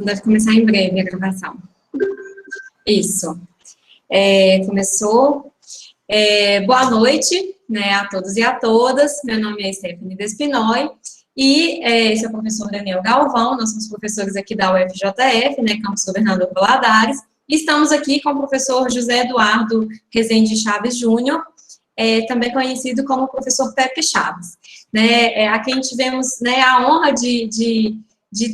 Deve começar em breve a gravação. Isso. Começou. Boa noite, né, a todos e a todas. Meu nome é Stephanie Despinói e esse é o professor Daniel Galvão. Nós somos professores aqui da UFJF, né, Campus Governador Valadares. E estamos aqui com o professor José Eduardo Rezende Chaves Júnior, também conhecido como professor Pepe Chaves, né, a quem tivemos, né, a honra de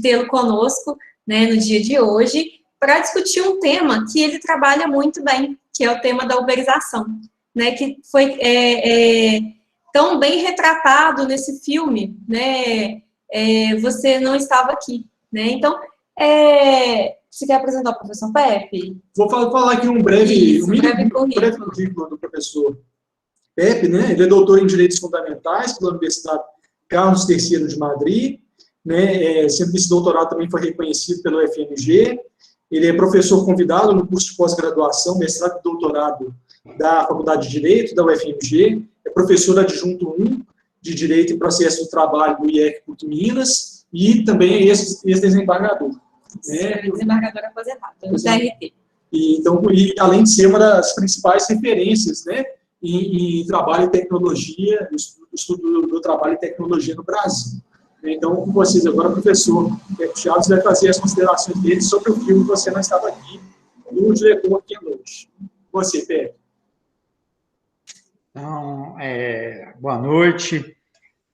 tê-lo conosco, né, no dia de hoje, para discutir um tema que ele trabalha muito bem, que é o tema da uberização, né, que foi tão bem retratado nesse filme, né, Você Não Estava Aqui, né, então, você quer apresentar o professor Pepe? Vou falar aqui um breve currículo do professor Pepe, né, ele é doutor em Direitos Fundamentais pela Universidade Carlos III de Madrid, né, sendo esse doutorado também foi reconhecido pelo FMG. Ele é professor convidado no curso de pós-graduação, mestrado e doutorado da Faculdade de Direito, da UFMG, é professor adjunto 1 de Direito e Processo do Trabalho do IEC PUC Minas, e também é ex-desembargador. Né? Desembargador aposentado, do TRT. E além de ser uma das principais referências, né, em trabalho e tecnologia, estudo do trabalho e tecnologia no Brasil. Então, com vocês agora, o professor Pepe Chaves vai fazer as considerações dele sobre o filme Você Não Estava Aqui, do diretor Ken Loach. Você, Pepe. Então, boa noite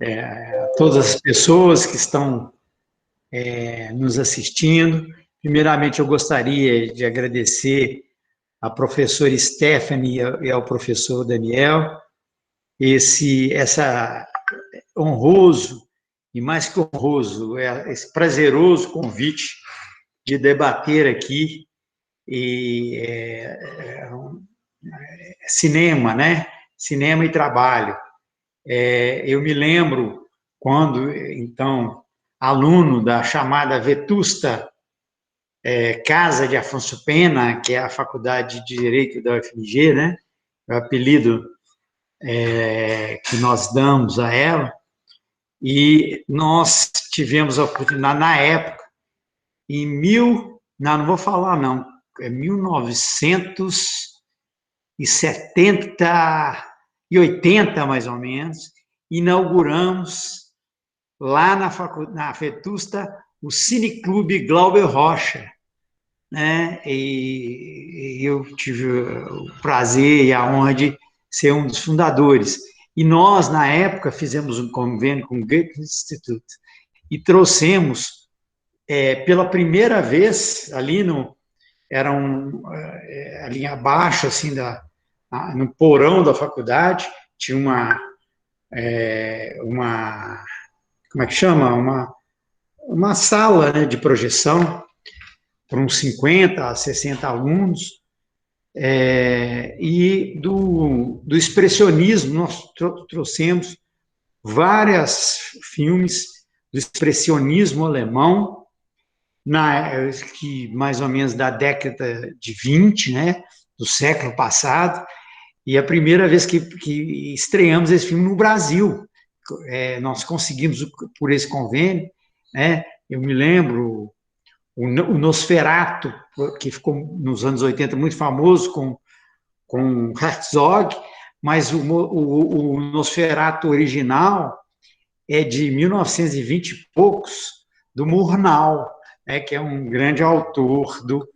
a todas as pessoas que estão nos assistindo. Primeiramente, eu gostaria de agradecer à professora Stephanie e ao professor Daniel essa honroso e mais que honroso, esse prazeroso convite de debater aqui cinema, né? Cinema e trabalho. Eu me lembro quando, então, aluno da chamada Vetusta Casa de Afonso Pena, que é a Faculdade de Direito da UFMG, né? O apelido que nós damos a ela. E nós tivemos a oportunidade, na época, não vou falar não, 1970 e 80, mais ou menos, inauguramos lá na Vetusta o Cineclube Glauber Rocha, né? E eu tive o prazer e a honra de ser um dos fundadores. E nós, na época, fizemos um convênio com o Goethe Institut e trouxemos, pela primeira vez, ali ali abaixo, assim, no porão da faculdade, tinha como é que chama? Uma sala, né, de projeção para uns 50 a 60 alunos, e do expressionismo, nós trouxemos vários filmes do expressionismo alemão, que mais ou menos da década de 20, né, do século passado, e a primeira vez que estreamos esse filme no Brasil. Nós conseguimos, por esse convênio, né, eu me lembro, o Nosferatu, que ficou nos anos 80 muito famoso com Herzog, mas o Nosferatu original é de 1920 e poucos, do Murnau, que é um grande autor do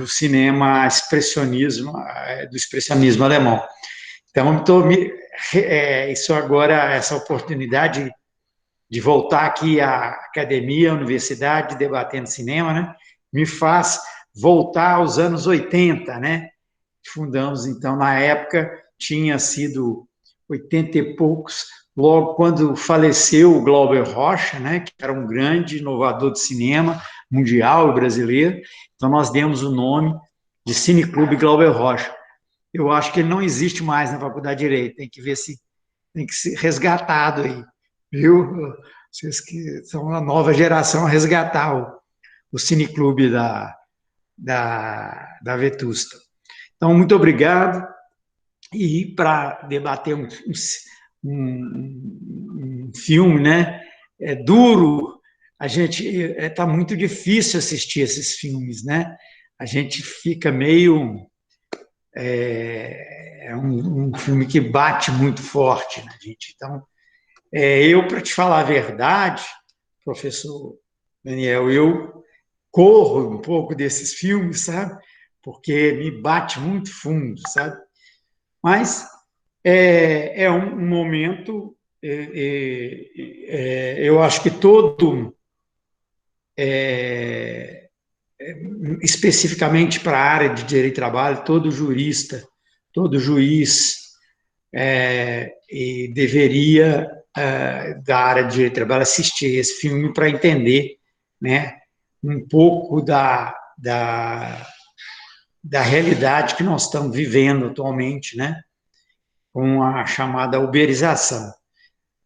cinema expressionismo, do expressionismo alemão. Então, isso agora, essa oportunidade de voltar aqui à academia, à universidade, debatendo cinema, né, me faz voltar aos anos 80, né? Fundamos, então, na época, tinha sido 80 e poucos, logo quando faleceu o Glauber Rocha, né, que era um grande inovador de cinema mundial e brasileiro, então nós demos o nome de Cineclube Glauber Rocha. Eu acho que ele não existe mais na Faculdade de Direito, tem que ser resgatado aí, viu? Vocês que são a nova geração a resgatar o Cineclube da Vetusta. Então, muito obrigado. E para debater um filme, né, duro, a gente está muito difícil assistir esses filmes, né? A gente fica meio é um filme que bate muito forte na gente. Então, eu, para te falar a verdade, professor Daniel, eu corro um pouco desses filmes, sabe? Porque me bate muito fundo, sabe? Mas é um momento, eu acho que todo, especificamente para a área de direito do trabalho, todo jurista, todo juiz e deveria, da área de direito do trabalho, assistir esse filme para entender, né, um pouco da realidade que nós estamos vivendo atualmente, né, com a chamada uberização.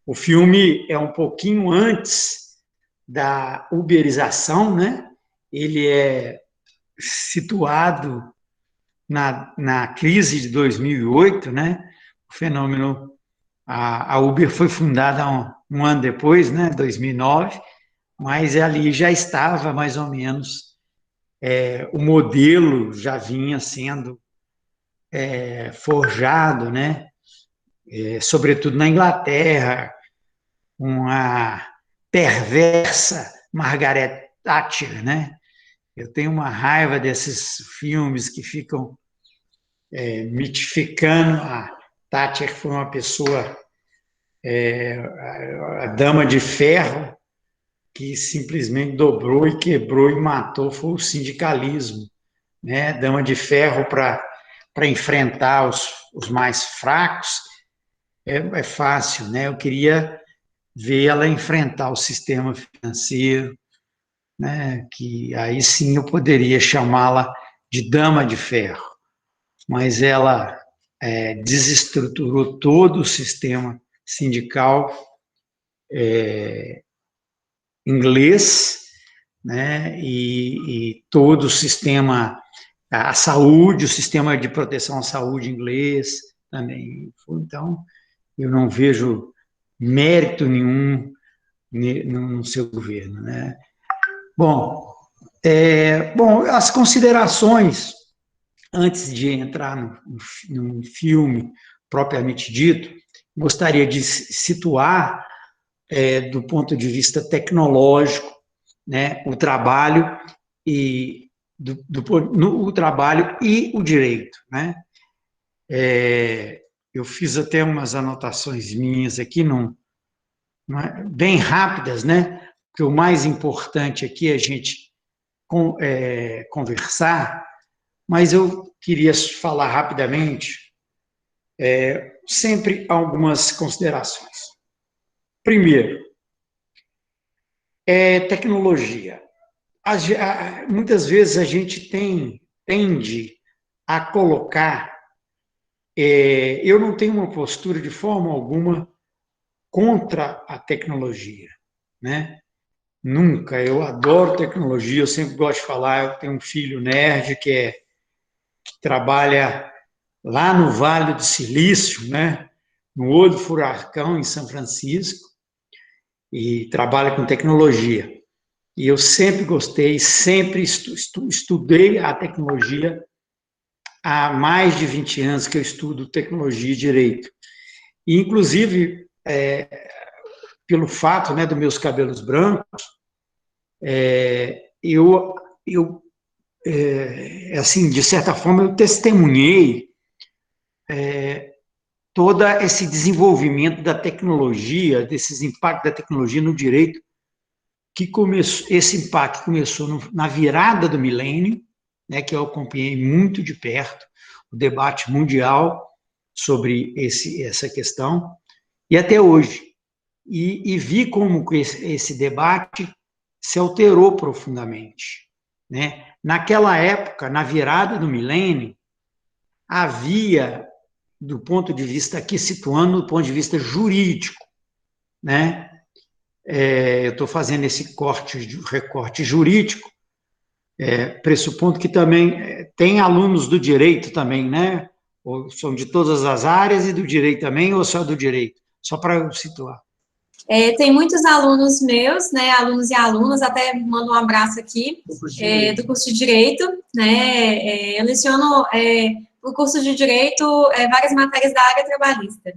O filme é um pouquinho antes da uberização, né? Ele é situado na crise de 2008, né? O fenômeno, a Uber foi fundada um ano depois, né? 2009, mas ali já estava mais ou menos, o modelo já vinha sendo forjado, né? Sobretudo na Inglaterra, uma perversa Margaret Thatcher, né? Eu tenho uma raiva desses filmes que ficam mitificando a Thatcher, que foi uma pessoa, a dama de ferro, que simplesmente dobrou e quebrou e matou, foi o sindicalismo, né? Dama de ferro para enfrentar os mais fracos é fácil, né? Eu queria ver ela enfrentar o sistema financeiro, né? Que aí sim eu poderia chamá-la de dama de ferro, mas ela desestruturou todo o sistema sindical inglês, né? E todo o sistema, a saúde, o sistema de proteção à saúde inglês também. Então, eu não vejo mérito nenhum no seu governo, né? Bom, as considerações, antes de entrar no filme propriamente dito, gostaria de situar, do ponto de vista tecnológico, né, o trabalho o trabalho e o direito, né? Eu fiz até umas anotações minhas aqui, bem rápidas, né? Porque o mais importante aqui é a gente conversar, mas eu queria falar rapidamente, sempre algumas considerações. Primeiro, tecnologia. Muitas vezes a gente tende a colocar, eu não tenho uma postura de forma alguma contra a tecnologia, né? Nunca, eu adoro tecnologia, eu sempre gosto de falar, eu tenho um filho nerd que trabalha lá no Vale do Silício, né? No olho do furacão, em São Francisco, e trabalha com tecnologia. E eu sempre gostei, sempre estudei a tecnologia. Há mais de 20 anos que eu estudo tecnologia e direito. E, inclusive, pelo fato, né, dos meus cabelos brancos, assim, de certa forma, eu testemunhei todo esse desenvolvimento da tecnologia, desses impactos da tecnologia no direito, esse impacto começou na virada do milênio, né, que eu acompanhei muito de perto, o debate mundial sobre essa questão, e até hoje. E vi como esse debate se alterou profundamente, né? Naquela época, na virada do milênio, havia, do ponto de vista, aqui situando do ponto de vista jurídico, né? Eu estou fazendo esse recorte jurídico, pressupondo que também tem alunos do direito também, né? Ou são de todas as áreas e do direito também, ou só do direito? Só para eu situar. Tem muitos alunos meus, né, alunos e alunas, até mando um abraço aqui, do curso de Direito, né, eu leciono o curso de Direito várias matérias da área trabalhista.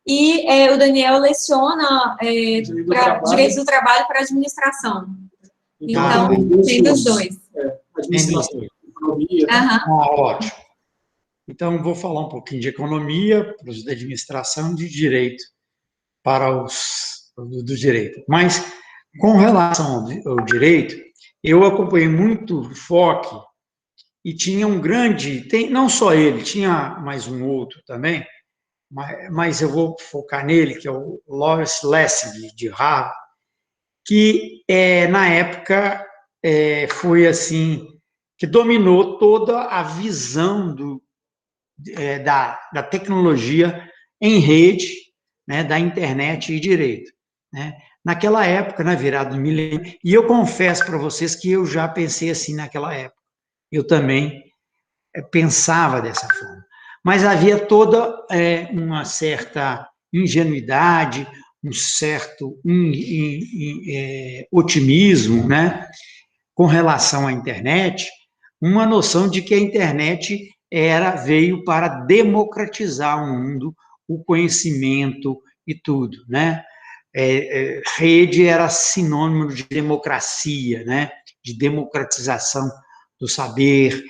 E o Daniel leciona Direito do Trabalho para Administração. Então, tem dos dois. Administração, economia. Ótimo. Então, vou falar um pouquinho de economia, para os de administração, de direito, para os do direito. Mas, com relação ao direito, eu acompanhei muito o FOC e tinha um grande, não só ele, tinha mais um outro também, mas eu vou focar nele, que é o Lawrence Lessig, de Harvard, que, na época, foi assim, que dominou toda a visão da tecnologia em rede, né, da internet e direito, né? Naquela época, na virada do milênio, e eu confesso para vocês que eu já pensei assim naquela época. Eu também pensava dessa forma. Mas havia toda uma certa ingenuidade, um certo otimismo, né, com relação à internet, uma noção de que a internet veio para democratizar o mundo, o conhecimento e tudo, né? Rede era sinônimo de democracia, né? De democratização do saber.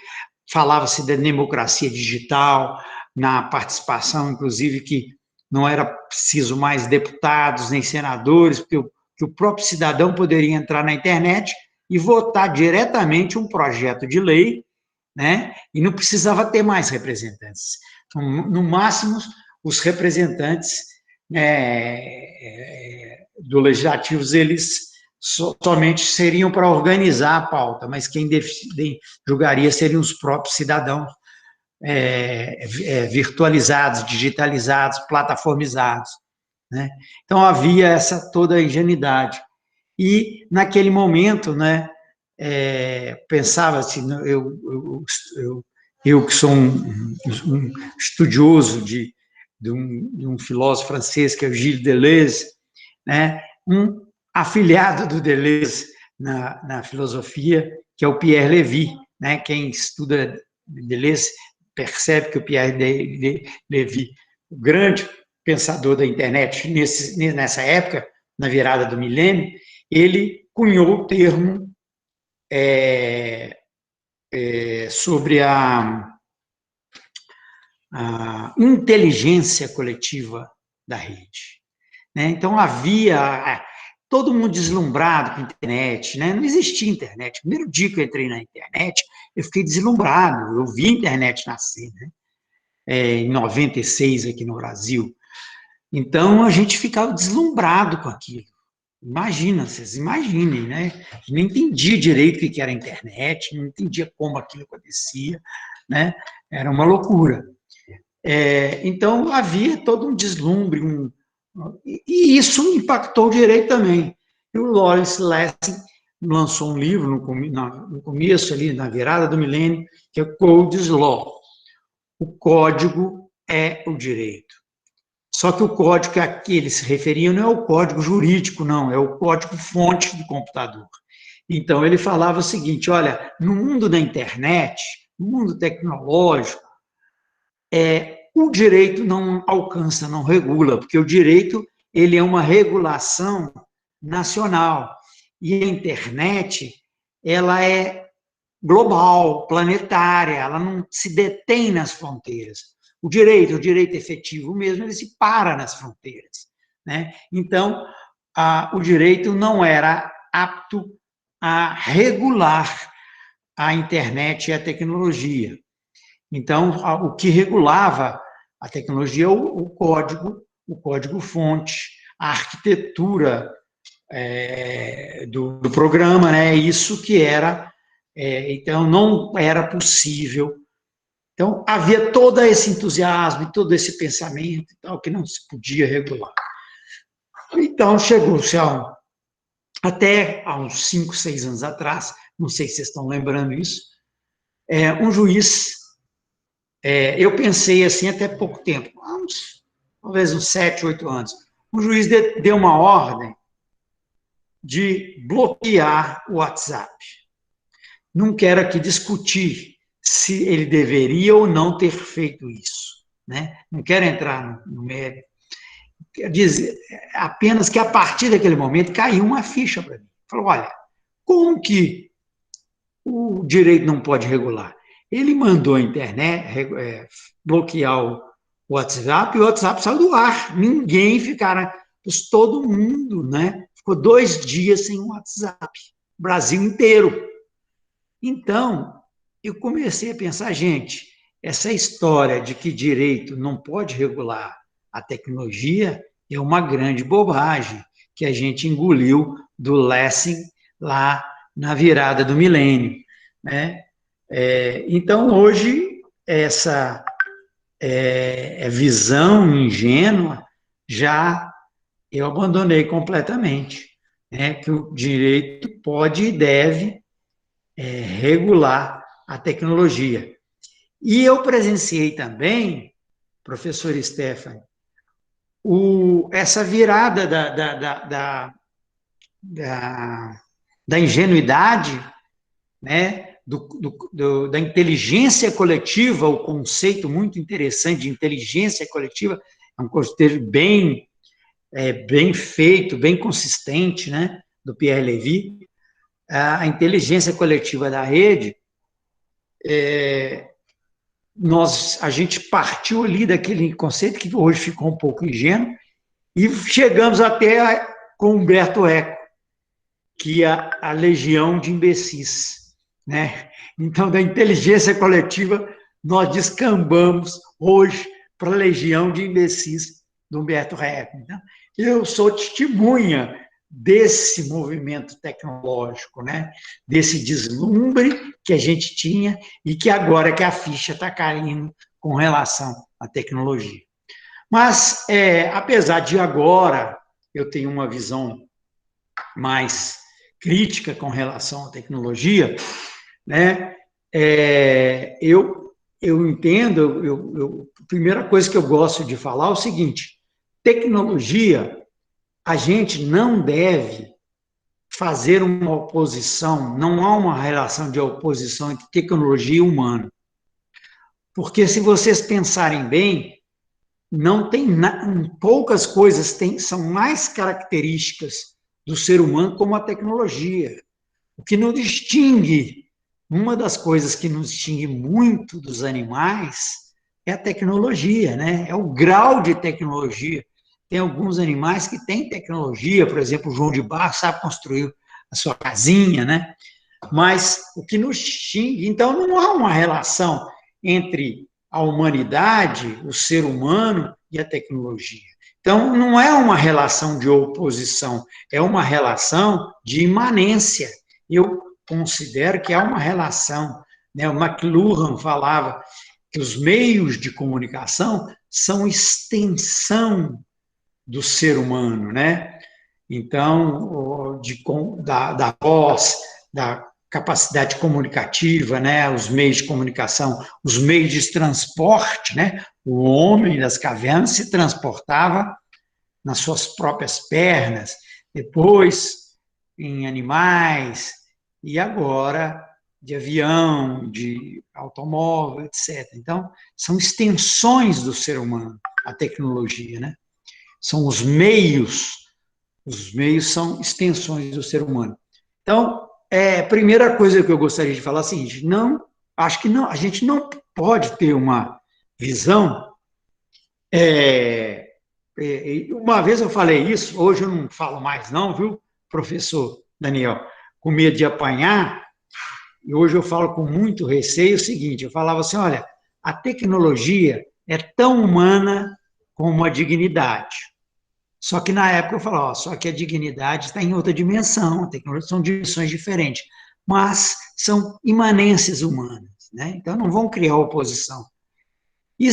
Falava-se da democracia digital, na participação, inclusive, que não era preciso mais deputados nem senadores, porque o próprio cidadão poderia entrar na internet e votar diretamente um projeto de lei, né? E não precisava ter mais representantes. Então, no máximo, os representantes do legislativo, eles somente seriam para organizar a pauta, mas quem julgaria seriam os próprios cidadãos virtualizados, digitalizados, plataformizados, né? Então, havia toda a ingenuidade. E, naquele momento, né, pensava assim, eu que sou um estudioso de um filósofo francês, que é o Gilles Deleuze, né, um afilhado do Deleuze na filosofia, que é o Pierre Lévy, né? Quem estuda Deleuze percebe que o Pierre Lévy, o grande pensador da internet nessa época, na virada do milênio, ele cunhou o termo sobre a inteligência coletiva da rede, né? Então, havia todo mundo deslumbrado com a internet, né? Não existia internet. O primeiro dia que eu entrei na internet, eu fiquei deslumbrado, eu vi a internet nascer, né? Em 96, aqui no Brasil. Então, a gente ficava deslumbrado com aquilo. Imagina, vocês imaginem, né? Eu não entendia direito o que era a internet, não entendia como aquilo acontecia, né? Era uma loucura. Então, havia todo um deslumbre, e isso impactou o direito também. E o Lawrence Lessig lançou um livro no começo, ali, na virada do milênio, que é Code's Law. O código é o direito. Só que o código a que ele se referia não é o código jurídico, não, é o código-fonte do computador. Então, ele falava o seguinte, olha, no mundo da internet, no mundo tecnológico, o direito não alcança, não regula, porque o direito ele é uma regulação nacional. E a internet, ela é global, planetária, ela não se detém nas fronteiras. O direito efetivo mesmo, ele se para nas fronteiras, né? Então, o direito não era apto a regular a internet e a tecnologia. Então, o que regulava a tecnologia é o código-fonte, a arquitetura do programa, né? Isso que era. Então, não era possível. Então, havia todo esse entusiasmo, todo esse pensamento, tal, que não se podia regular. Então, chegou-se até há uns 5, 6 anos atrás, não sei se vocês estão lembrando isso, um juiz, eu pensei assim até pouco tempo, talvez uns 7, 8 anos, o juiz deu uma ordem de bloquear o WhatsApp. Não quero aqui discutir se ele deveria ou não ter feito isso, né? Não quero entrar no mérito. Quer dizer, apenas que a partir daquele momento caiu uma ficha para mim. Falou, olha, como que o direito não pode regular? Ele mandou a internet bloquear o WhatsApp e o WhatsApp saiu do ar. Ninguém ficara, todo mundo, né? Ficou 2 dias sem o WhatsApp, Brasil inteiro. Então, eu comecei a pensar, gente, essa história de que direito não pode regular a tecnologia é uma grande bobagem que a gente engoliu do Lessing lá na virada do milênio, né? Então, hoje, essa visão ingênua já eu abandonei completamente, né? Que o direito pode e deve regular a tecnologia. E eu presenciei também, professor Stefan, essa virada da ingenuidade, né, da inteligência coletiva, o conceito muito interessante de inteligência coletiva, é um conceito bem feito, bem consistente, né, do Pierre Levy. A inteligência coletiva da rede, a gente partiu ali daquele conceito que hoje ficou um pouco ingênuo e chegamos até com Humberto Eco, que é a legião de imbecis, né? Então, da inteligência coletiva, nós descambamos hoje para a legião de imbecis do Humberto Eco. Então, eu sou testemunha desse movimento tecnológico, né? Desse deslumbre que a gente tinha e que agora que a ficha está caindo com relação à tecnologia. Mas, apesar de agora eu tenho uma visão mais crítica com relação à tecnologia, né? Eu entendo, a primeira coisa que eu gosto de falar é o seguinte: tecnologia, a gente não deve fazer uma oposição, não há uma relação de oposição entre tecnologia e humano. Porque se vocês pensarem bem, não tem poucas coisas são mais características do ser humano como a tecnologia. O que nos distingue, uma das coisas que nos distingue muito dos animais é a tecnologia, né? É o grau de tecnologia. Tem alguns animais que têm tecnologia, por exemplo, o João de Barro sabe construir a sua casinha, né? Mas o que nos distingue, então não há uma relação entre a humanidade, o ser humano e a tecnologia. Então, não é uma relação de oposição, é uma relação de imanência. Eu considero que há uma relação, né? O McLuhan falava que os meios de comunicação são extensão do ser humano, né? Então, da voz, da capacidade comunicativa, né? Os meios de comunicação, os meios de transporte, né? O homem das cavernas se transportava nas suas próprias pernas, depois em animais, e agora de avião, de automóvel, etc. Então, são extensões do ser humano, a tecnologia, né? São os meios são extensões do ser humano. Então, a primeira coisa que eu gostaria de falar é a seguinte: acho que a gente não pode ter uma visão. Uma vez eu falei isso, hoje eu não falo mais não, viu, professor Daniel? Com medo de apanhar, e hoje eu falo com muito receio o seguinte: eu falava assim, olha, a tecnologia é tão humana como a dignidade. Só que na época eu falava, só que a dignidade está em outra dimensão, a tecnologia são dimensões diferentes, mas são imanências humanas, né? Então não vão criar oposição. E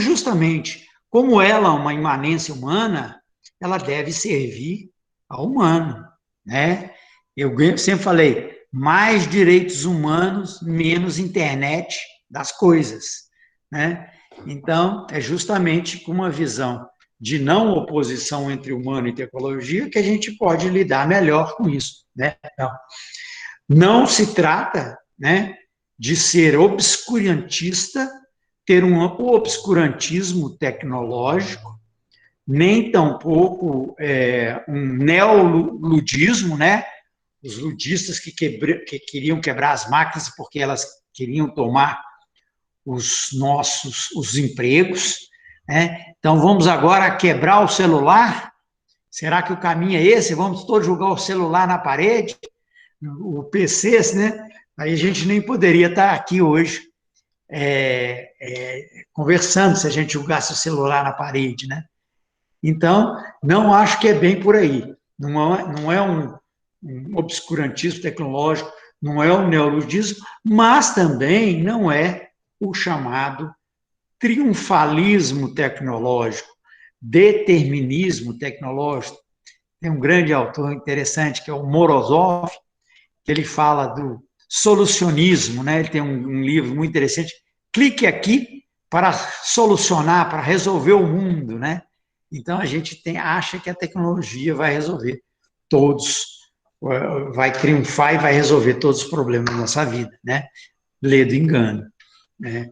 justamente, como ela é uma imanência humana, ela deve servir ao humano, né? Eu sempre falei, mais direitos humanos, menos internet das coisas, né? Então, é justamente com uma visão de não oposição entre humano e tecnologia que a gente pode lidar melhor com isso, né? Então, não se trata, né, de ser obscurantista, ter um obscurantismo tecnológico, nem tampouco um neoludismo, né? Os ludistas que queriam quebrar as máquinas porque elas queriam tomar os empregos, né? Então, vamos agora quebrar o celular? Será que o caminho é esse? Vamos todos jogar o celular na parede? O PC, né? Aí a gente nem poderia estar aqui hoje conversando se a gente jogasse o celular na parede, né? Então, não acho que é bem por aí. Não é um obscurantismo tecnológico, não é um neoludismo, mas também não é o chamado triunfalismo tecnológico, determinismo tecnológico. Tem um grande autor interessante, que é o Morozov, que ele fala do solucionismo, né? Ele tem um livro muito interessante, Clique Aqui para Solucionar, para Resolver o Mundo, né? Então, a gente acha que a tecnologia vai resolver vai triunfar e vai resolver todos os problemas da nossa vida, né? Ledo engano, né?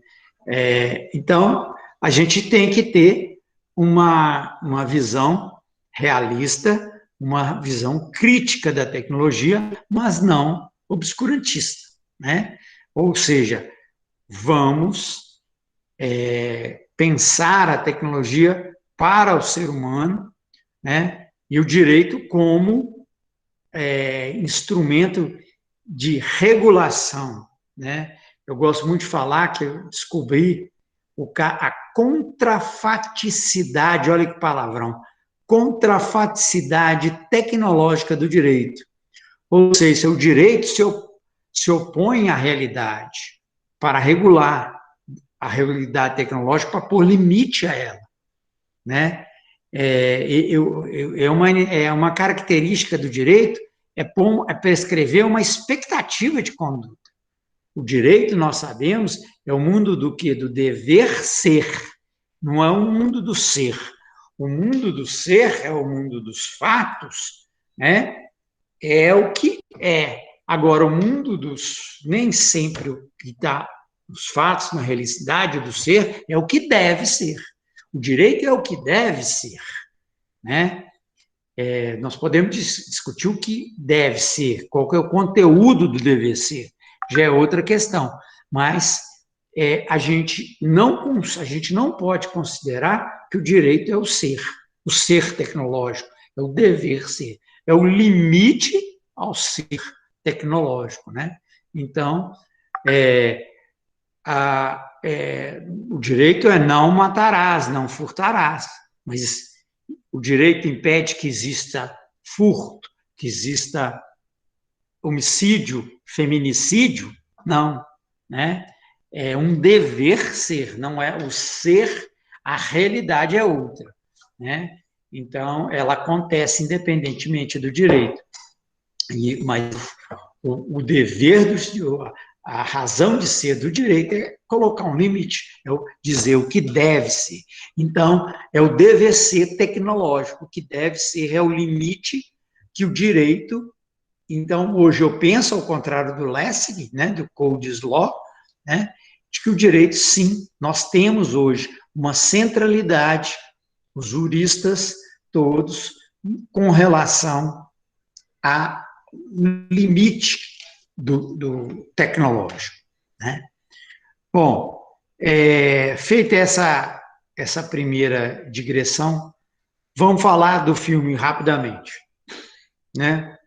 Então, a gente tem que ter uma visão realista, uma visão crítica da tecnologia, mas não obscurantista, né? Ou seja, vamos pensar a tecnologia para o ser humano, né? E o direito como instrumento de regulação, né? Eu gosto muito de falar que eu descobri a contrafaticidade, olha que palavrão, contrafaticidade tecnológica do direito. Ou seja, o direito se opõe à realidade para regular a realidade tecnológica, para pôr limite a ela, né? É uma característica do direito, prescrever uma expectativa de conduta. O direito, nós sabemos, é o mundo do quê? Do dever ser, não é o mundo do ser. O mundo do ser é o mundo dos fatos, né? É o que é. Agora, o mundo nem sempre o que está nos fatos, na realidade do ser, é o que deve ser. O direito é o que deve ser, né? Nós podemos discutir o que deve ser, qual que é o conteúdo do dever ser, já é outra questão, mas a gente não pode considerar que o direito é o ser tecnológico, é o dever ser, é o limite ao ser tecnológico, né? Então, o direito é não matarás, não furtarás, mas o direito impede que exista furto, que exista homicídio, feminicídio? Não, né? É um dever ser, não é o ser, a realidade é outra, né? Então, ela acontece independentemente do direito. Mas o dever a razão de ser do direito é colocar um limite, é dizer o que deve ser. Então, é o dever ser tecnológico, o que deve ser é o limite que o direito. Então, hoje eu penso, ao contrário do Lessig, né, do Codes Law, né, de que o direito, sim, nós temos hoje uma centralidade, os juristas todos, com relação ao limite do tecnológico, né? Bom, feita essa primeira digressão, vamos falar do filme rapidamente, né?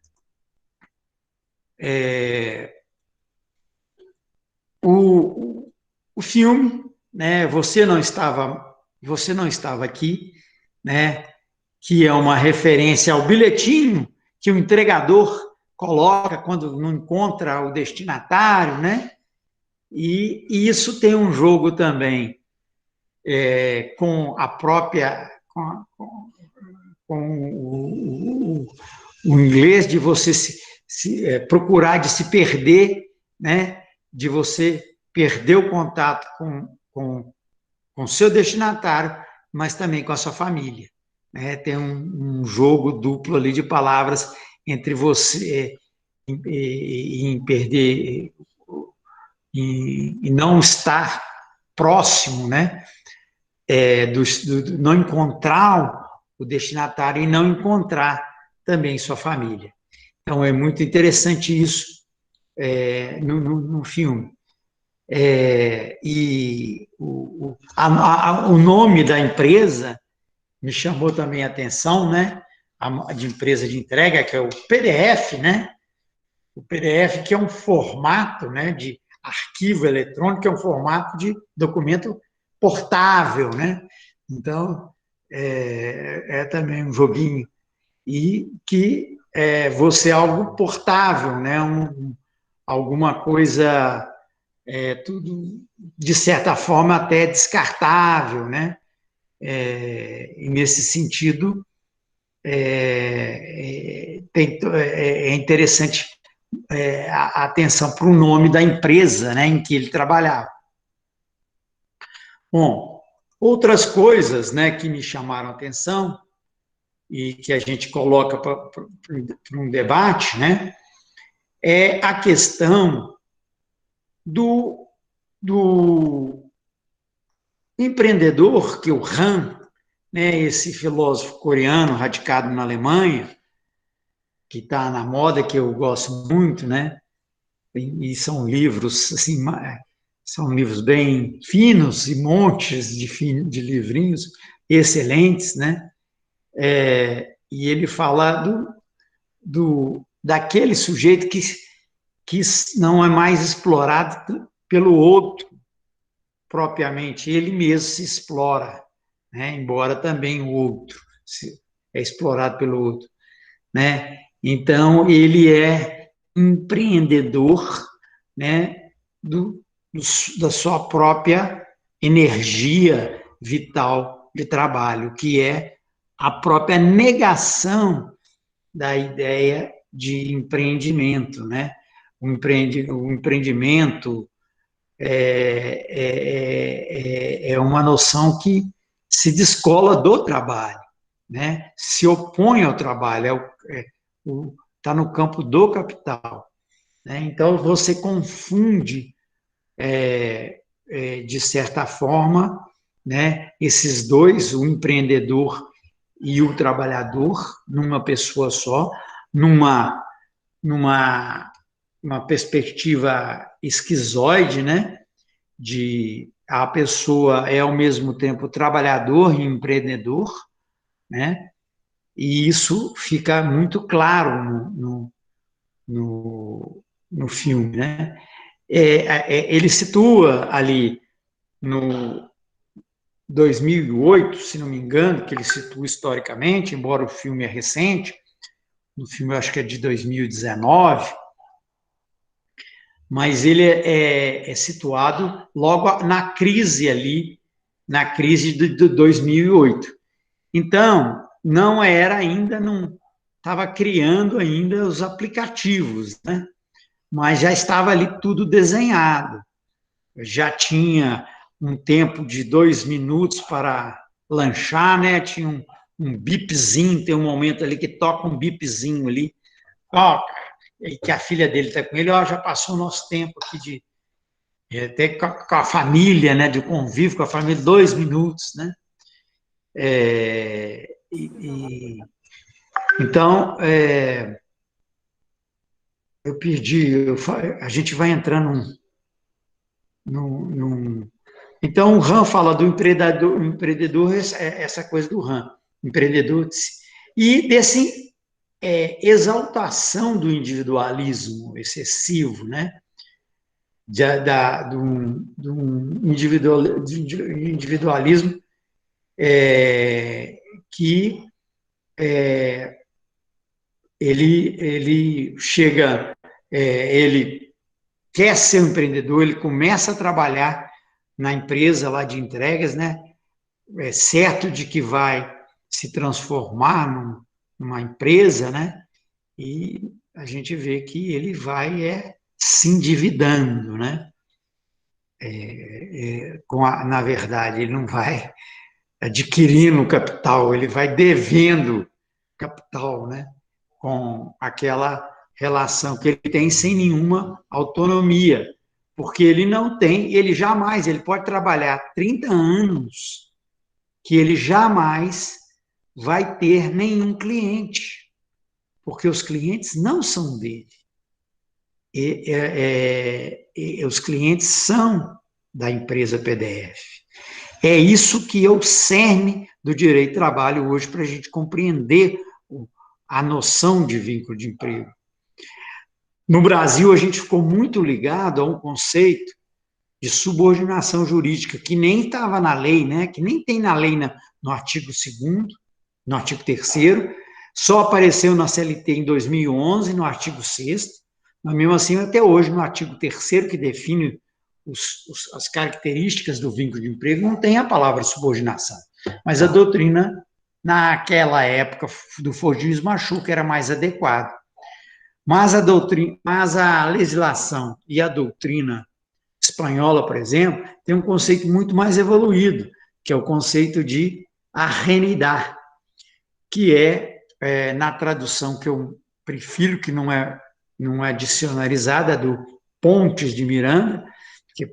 O filme, né? Você não estava aqui, né? Que é uma referência ao bilhetinho que o entregador coloca quando não encontra o destinatário, né? E isso tem um jogo também com a própria, com o inglês de você procurar de se perder, né? De você perder o contato com o seu destinatário, mas também com a sua família, né? Tem um jogo duplo ali de palavras entre você em perder e não estar próximo, né? Não encontrar o destinatário e não encontrar também sua família. Então, é muito interessante isso no filme. E o nome da empresa me chamou também a atenção, né? De empresa de entrega, que é o PDF, né? O PDF, que é um formato, né, de arquivo eletrônico, é um formato de documento portável, né? Então, também um joguinho. E que você é algo portável, né? Alguma coisa, tudo, de certa forma, até descartável, né? E nesse sentido, é interessante a atenção para o nome da empresa, né, em que ele trabalhava. Bom, outras coisas, né, que me chamaram a atenção e que a gente coloca para um debate, né, é a questão do empreendedor, que é o Han, né, esse filósofo coreano radicado na Alemanha, que está na moda, que eu gosto muito, né, e são livros assim, são livros bem finos e montes de livrinhos excelentes, né? E ele fala daquele sujeito que não é mais explorado pelo outro propriamente, ele mesmo se explora, né? Embora também o outro é explorado pelo outro, né? Então, ele é empreendedor, né, da sua própria energia vital de trabalho, que é a própria negação da ideia de empreendimento, né? O empreendimento é uma noção que se descola do trabalho, né? Se opõe ao trabalho, está no campo do capital, né? Então, você confunde, de certa forma, né, esses dois, o empreendedor e o trabalhador, numa pessoa só, numa perspectiva esquizoide, né, de a pessoa é ao mesmo tempo trabalhador e empreendedor, né, e isso fica muito claro no filme, né? Ele situa ali no 2008, se não me engano, que ele situa historicamente, embora o filme é recente, o filme eu acho que é de 2019, mas ele é situado logo na crise ali, na crise de 2008. Então, não era ainda, não estava criando ainda os aplicativos, né? Mas já estava ali tudo desenhado. Já tinha um tempo de 2 minutos para lanchar, né? Tinha um bipzinho, tem um momento ali que toca um bipzinho ali, e que a filha dele está com ele, já passou o nosso tempo aqui até com a família, né? De convívio com a família, 2 minutos, né? Então, eu perdi, a gente vai entrando Então, o Han fala do empreendedor, essa coisa do Han, empreendedor, e desse exaltação do individualismo excessivo, né? Do individualismo que ele chega, ele quer ser um empreendedor, ele começa a trabalhar na empresa lá de entregas, né? É certo de que vai se transformar numa empresa, né? E a gente vê que ele vai se endividando, né? Na verdade, ele não vai adquirindo capital, ele vai devendo capital, né? Com aquela relação que ele tem sem nenhuma autonomia, porque ele não tem, ele jamais, ele pode trabalhar 30 anos, que ele jamais vai ter nenhum cliente, porque os clientes não são dele. Os clientes são da empresa PDF. É isso que é o cerne do direito do trabalho hoje, para a gente compreender a noção de vínculo de emprego. No Brasil, a gente ficou muito ligado a um conceito de subordinação jurídica, que nem estava na lei, né? Que nem tem na lei no artigo 2º, no artigo 3º, só apareceu na CLT em 2011, no artigo 6º, mas mesmo assim, até hoje, no artigo 3º, que define as características do vínculo de emprego, não tem a palavra subordinação. Mas a doutrina, naquela época do Fordismo, achou que era mais adequado. Mas a legislação e a doutrina espanhola, por exemplo, tem um conceito muito mais evoluído, que é o conceito de arrenidar, que na tradução que eu prefiro, que não é dicionarizada, do Pontes de Miranda, que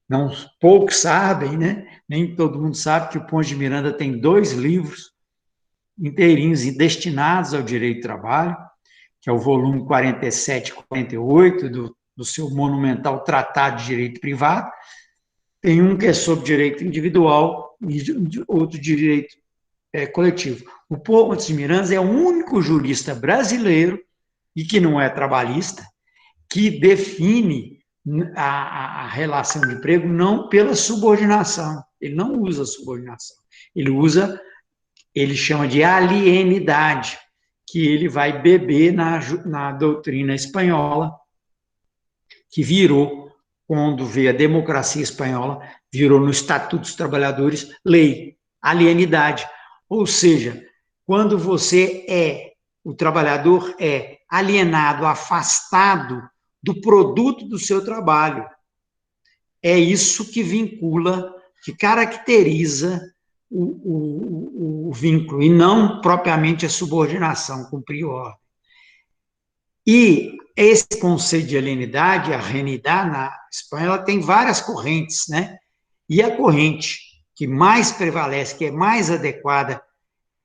não poucos sabem, né? Nem todo mundo sabe que o Pontes de Miranda tem 2 livros inteirinhos e destinados ao direito do trabalho, que é o volume 47 e 48 do seu monumental Tratado de Direito Privado. Tem um que é sobre direito individual e outro de direito coletivo. O Pontes de Miranda é o único jurista brasileiro, e que não é trabalhista, que define a relação de emprego não pela subordinação. Ele não usa subordinação. Ele chama de alienidade, que ele vai beber na doutrina espanhola, que virou, quando veio a democracia espanhola, virou no Estatuto dos Trabalhadores, lei, alienidade. Ou seja, quando o trabalhador é alienado, afastado do produto do seu trabalho. É isso que vincula, que caracteriza o vínculo, e não propriamente a subordinação, cumprir ordem. E esse conceito de alienidade, a renidade, na Espanha, ela tem várias correntes, né? E a corrente que mais prevalece, que é mais adequada,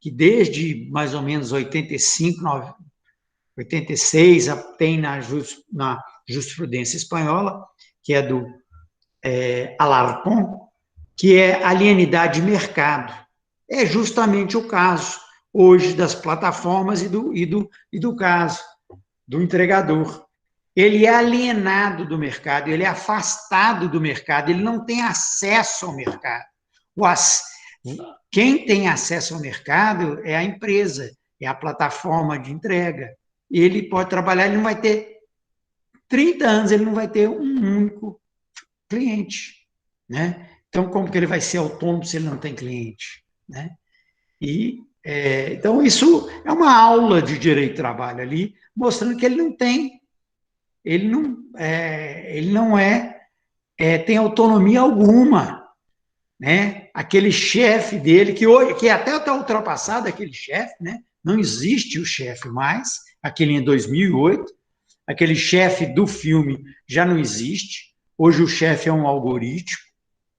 que desde mais ou menos 85, 86, tem na jurisprudência espanhola, que é do Alarcón, que é alienidade de mercado. É justamente o caso, hoje, das plataformas e do caso do entregador. Ele é alienado do mercado, ele é afastado do mercado, ele não tem acesso ao mercado. Quem tem acesso ao mercado é a empresa, é a plataforma de entrega. Ele pode trabalhar, ele não vai ter 30 anos, ele não vai ter um único cliente, né? Então, como que ele vai ser autônomo se ele não tem cliente, né? Então, isso é uma aula de direito do trabalho ali, mostrando que ele não tem tem autonomia alguma, né? Aquele chefe dele, que até está ultrapassado, aquele chefe, né? Não existe o chefe mais, aquele em 2008, aquele chefe do filme já não existe, hoje o chefe é um algoritmo,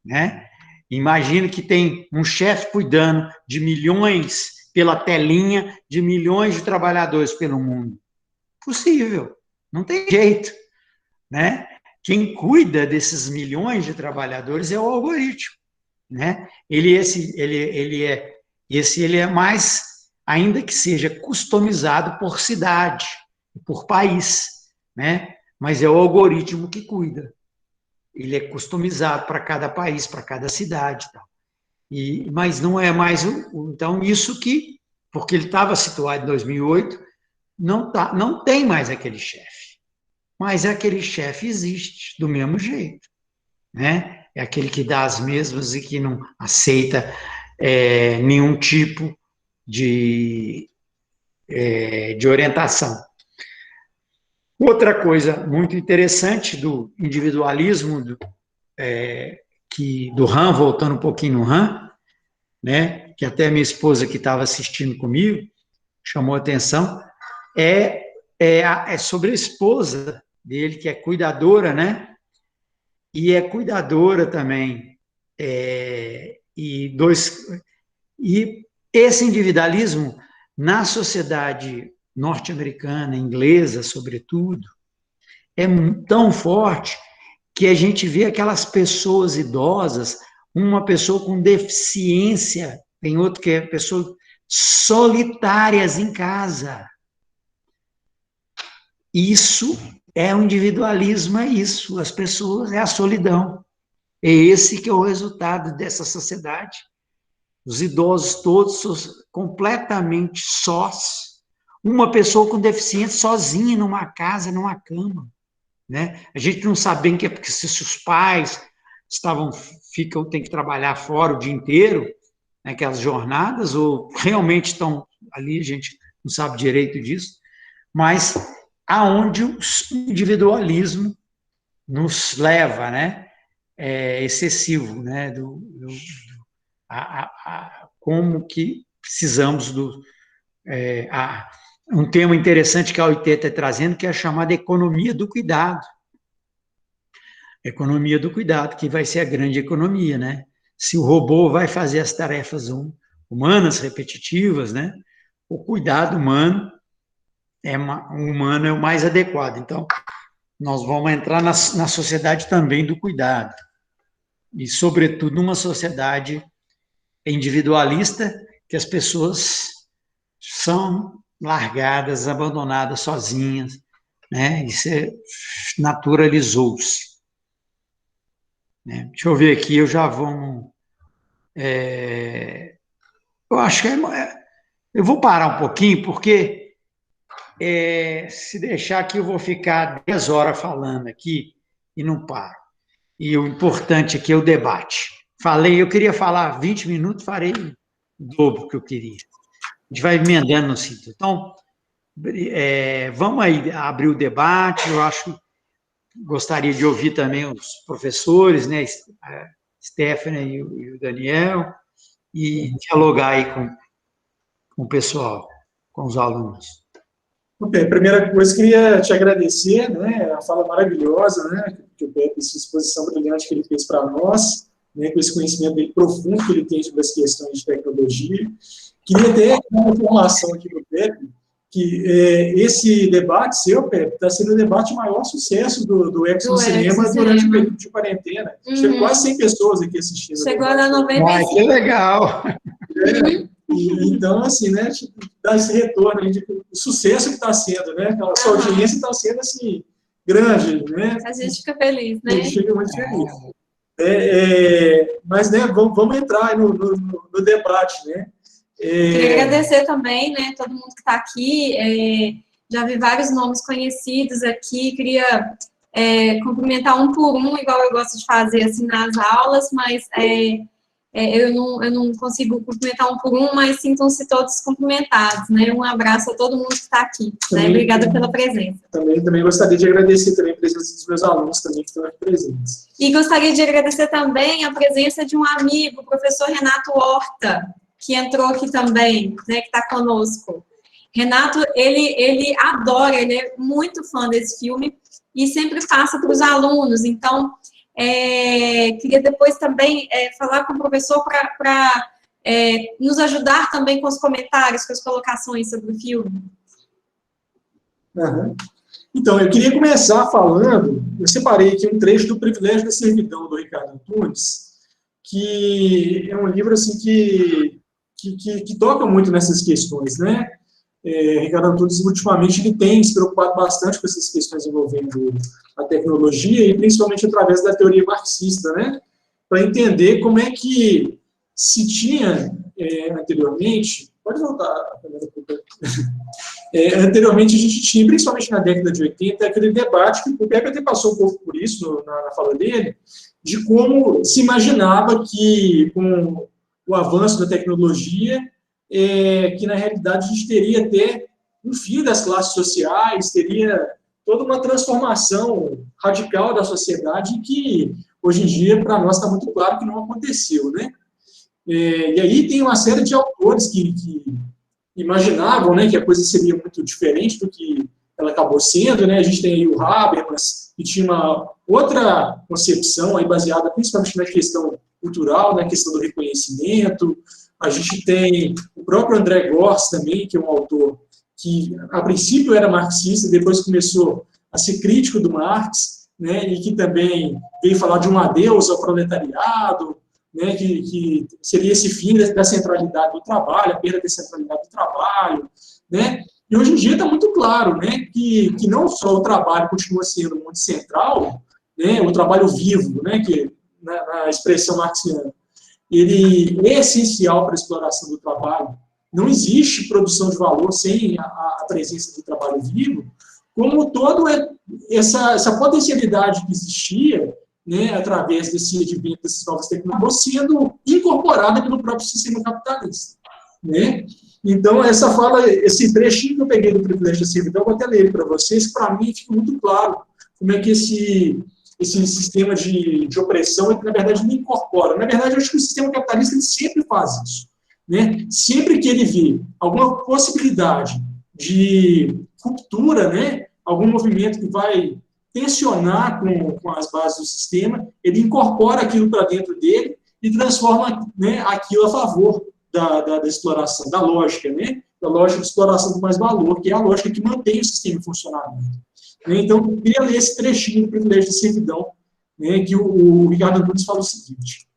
né? Imagina que tem um chefe cuidando de milhões pela telinha, de milhões de trabalhadores pelo mundo. Possível, não tem jeito, né? Quem cuida desses milhões de trabalhadores é o algoritmo, né? Ele é mais, ainda que seja customizado por cidade, por país, né? Mas é o algoritmo que cuida. Ele é customizado para cada país, para cada cidade, tal. Mas não é mais então isso que, porque ele estava situado em 2008, não tem mais aquele chefe. Mas aquele chefe existe do mesmo jeito, né? É aquele que dá as mesmas e que não aceita nenhum tipo de orientação. Outra coisa muito interessante do individualismo do Ram, voltando um pouquinho no Ram, né, que até minha esposa que estava assistindo comigo chamou a atenção, é sobre a esposa dele, que é cuidadora, né, e é cuidadora também, e esse individualismo na sociedade norte-americana, inglesa, sobretudo, é tão forte que a gente vê aquelas pessoas idosas, uma pessoa com deficiência, tem outro que é pessoas solitárias em casa. Isso é o individualismo, é isso. As pessoas, é a solidão. É esse que é o resultado dessa sociedade. Os idosos todos completamente sós. Uma pessoa com deficiência sozinha numa casa, numa cama. Né? A gente não sabe bem que é porque se os pais têm que trabalhar fora o dia inteiro, né, aquelas jornadas, ou realmente estão ali, a gente não sabe direito disso, mas aonde o individualismo nos leva, né, é excessivo, né, como que precisamos um tema interessante que a OIT está trazendo, que é a chamada economia do cuidado. Economia do cuidado, que vai ser a grande economia, né? Se o robô vai fazer as tarefas humanas, repetitivas, né? O cuidado humano é o mais adequado. Então, nós vamos entrar na sociedade também do cuidado. E, sobretudo, numa sociedade individualista, que as pessoas são largadas, abandonadas, sozinhas, né? Isso naturalizou-se. Né? Deixa eu ver aqui, eu já vou... eu acho que eu vou parar um pouquinho, porque se deixar aqui eu vou ficar 10 horas falando aqui e não paro. E o importante aqui é o debate. Eu queria falar 20 minutos, farei o dobro que eu queria. A gente vai emendando no sítio. Então, vamos aí abrir o debate. Eu gostaria de ouvir também os professores, né, a Stephanie e o Daniel, e dialogar aí com o pessoal, com os alunos. Ok, primeira coisa, queria te agradecer, né, a fala maravilhosa, né, que o Pepe, essa exposição brilhante que ele fez para nós, né, com esse conhecimento bem profundo que ele tem sobre as questões de tecnologia. Queria ter uma informação aqui do Pepe, que esse debate seu, Pepe, está sendo o debate de maior sucesso do Ex no Cinema durante o período de quarentena. Chegou quase 100 pessoas aqui assistindo. Chegou a 95. Que legal! Então, assim, né, dá esse retorno aí o sucesso que está sendo, né? A sua audiência está sendo, assim, grande, né? A gente fica feliz, né? A gente fica muito feliz. Mas, né, vamos entrar aí no debate, né? Queria agradecer também, né, todo mundo que está aqui. Já vi vários nomes conhecidos aqui. Queria cumprimentar um por um, igual eu gosto de fazer assim nas aulas, mas eu não consigo cumprimentar um por um, mas sintam-se todos cumprimentados, né? Um abraço a todo mundo que está aqui, né? Obrigada pela presença. Também gostaria de agradecer também a presença dos meus alunos também que estão aqui presentes. E gostaria de agradecer também a presença de um amigo, o professor Renato Horta, que entrou aqui também, né? Que está conosco. Renato, ele adora, ele é muito fã desse filme e sempre passa para os alunos, então... queria depois também falar com o professor para nos ajudar também com os comentários, com as colocações sobre o filme. Uhum. Então, eu queria começar falando, eu separei aqui um trecho do Privilégio da Servidão, do Ricardo Antunes, que é um livro assim, que toca muito nessas questões, né? Ricardo Antunes, ultimamente, ele tem se preocupado bastante com essas questões envolvendo a tecnologia, e principalmente através da teoria marxista, né? Para entender como é que se tinha anteriormente... Pode voltar. Anteriormente, a gente tinha, principalmente na década de 80, aquele debate, que o Pepe até passou um pouco por isso na fala dele, de como se imaginava que, com o avanço da tecnologia, que na realidade a gente teria até um fim das classes sociais, teria toda uma transformação radical da sociedade que, hoje em dia, para nós está muito claro que não aconteceu, né? E aí tem uma série de autores que imaginavam, né, que a coisa seria muito diferente do que ela acabou sendo, né? A gente tem aí o Habermas, que tinha uma outra concepção aí baseada principalmente na questão cultural, na questão do reconhecimento. A gente tem o próprio André Gorz também, que é um autor que a princípio era marxista, depois começou a ser crítico do Marx, né? E que também veio falar de um adeus ao proletariado, né? Que seria esse fim da centralidade do trabalho, a perda da centralidade do trabalho, né? E hoje em dia está muito claro, né, que não só o trabalho continua sendo muito central, né, o trabalho vivo, né, que na expressão marxiana, ele é essencial para a exploração do trabalho. Não existe produção de valor sem a presença do trabalho vivo, como toda essa potencialidade que existia, né, através desse advento dessas novas tecnologias, sendo incorporada pelo próprio sistema capitalista, né? Então, esse trechinho que eu peguei do Privilégio da Servidão, eu vou até ler ele para vocês, que para mim fica muito claro como é que esse sistema de opressão, ele, na verdade, não incorpora. Na verdade, eu acho que o sistema capitalista ele sempre faz isso, né? Sempre que ele vê alguma possibilidade de ruptura, né? Algum movimento que vai tensionar com as bases do sistema, ele incorpora aquilo para dentro dele e transforma, né, aquilo a favor da exploração, da lógica, né? Da lógica de exploração do mais valor, que é a lógica que mantém o sistema em funcionamento. Então, eu queria ler esse trechinho do Privilégio da Servidão, né, que o Ricardo Antunes fala o seguinte: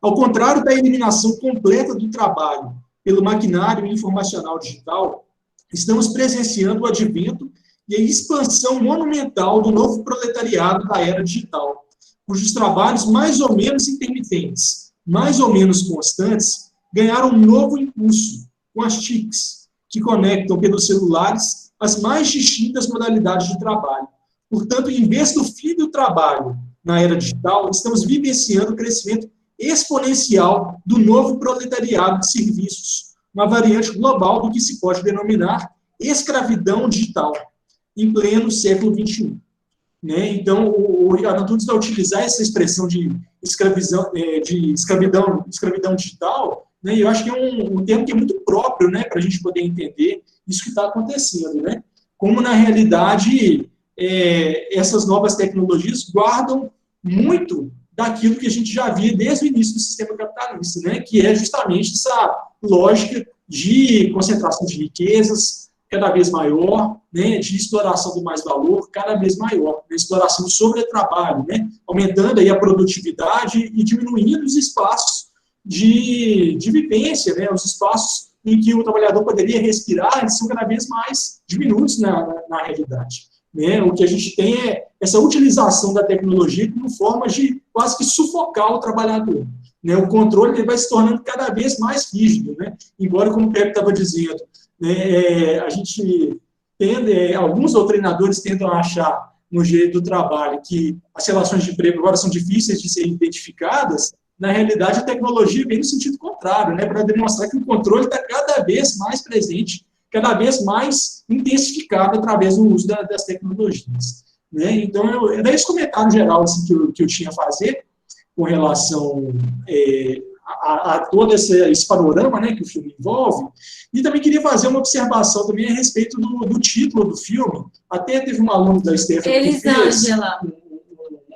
ao contrário da eliminação completa do trabalho pelo maquinário informacional digital, estamos presenciando o advento e a expansão monumental do novo proletariado da era digital, cujos trabalhos mais ou menos intermitentes, mais ou menos constantes, ganharam um novo impulso com as TICs, que conectam pelos celulares as mais distintas modalidades de trabalho. Portanto, em vez do fim do trabalho na era digital, estamos vivenciando o crescimento exponencial do novo proletariado de serviços, uma variante global do que se pode denominar escravidão digital, em pleno século XXI. Né? Então, o Ricardo Antunes vai utilizar essa expressão de escravidão digital, né? E eu acho que é um termo que é muito próprio, né, para a gente poder entender isso que está acontecendo, né? Como, na realidade, essas novas tecnologias guardam muito daquilo que a gente já via desde o início do sistema capitalista, né? Que é justamente essa lógica de concentração de riquezas cada vez maior, né, de exploração do mais valor cada vez maior, né, exploração do sobretrabalho, né, aumentando aí a produtividade e diminuindo os espaços de vivência, né, os espaços em que o trabalhador poderia respirar, eles são cada vez mais diminutos na realidade. Né? O que a gente tem é essa utilização da tecnologia como forma de quase que sufocar o trabalhador. Né? O controle ele vai se tornando cada vez mais rígido, né? Embora, como o Pepe estava dizendo, né, a gente tende, alguns doutrinadores tentam achar no direito do trabalho que as relações de emprego agora são difíceis de serem identificadas. Na realidade, a tecnologia vem no sentido contrário, né, para demonstrar que o controle está cada vez mais presente, cada vez mais intensificado através do uso das tecnologias. Né? Então, era esse comentário geral assim, que eu tinha a fazer com relação a todo esse panorama, né, que o filme envolve, e também queria fazer uma observação também a respeito do título do filme. Até teve um aluno da Stephanie que fez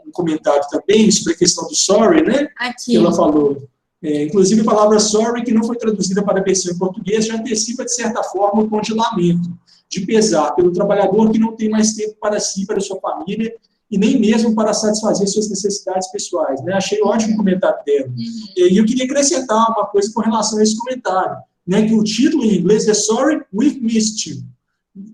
um comentário também sobre a questão do sorry, né? Aqui. Que ela falou. Inclusive, a palavra sorry, que não foi traduzida para a versão em português, já antecipa, de certa forma, o tom de lamento, de pesar pelo trabalhador que não tem mais tempo para si, para a sua família, e nem mesmo para satisfazer suas necessidades pessoais. Né? Achei ótimo o comentário dela. E eu queria acrescentar uma coisa com relação a esse comentário, né? Que o título em inglês é Sorry, We've Missed You.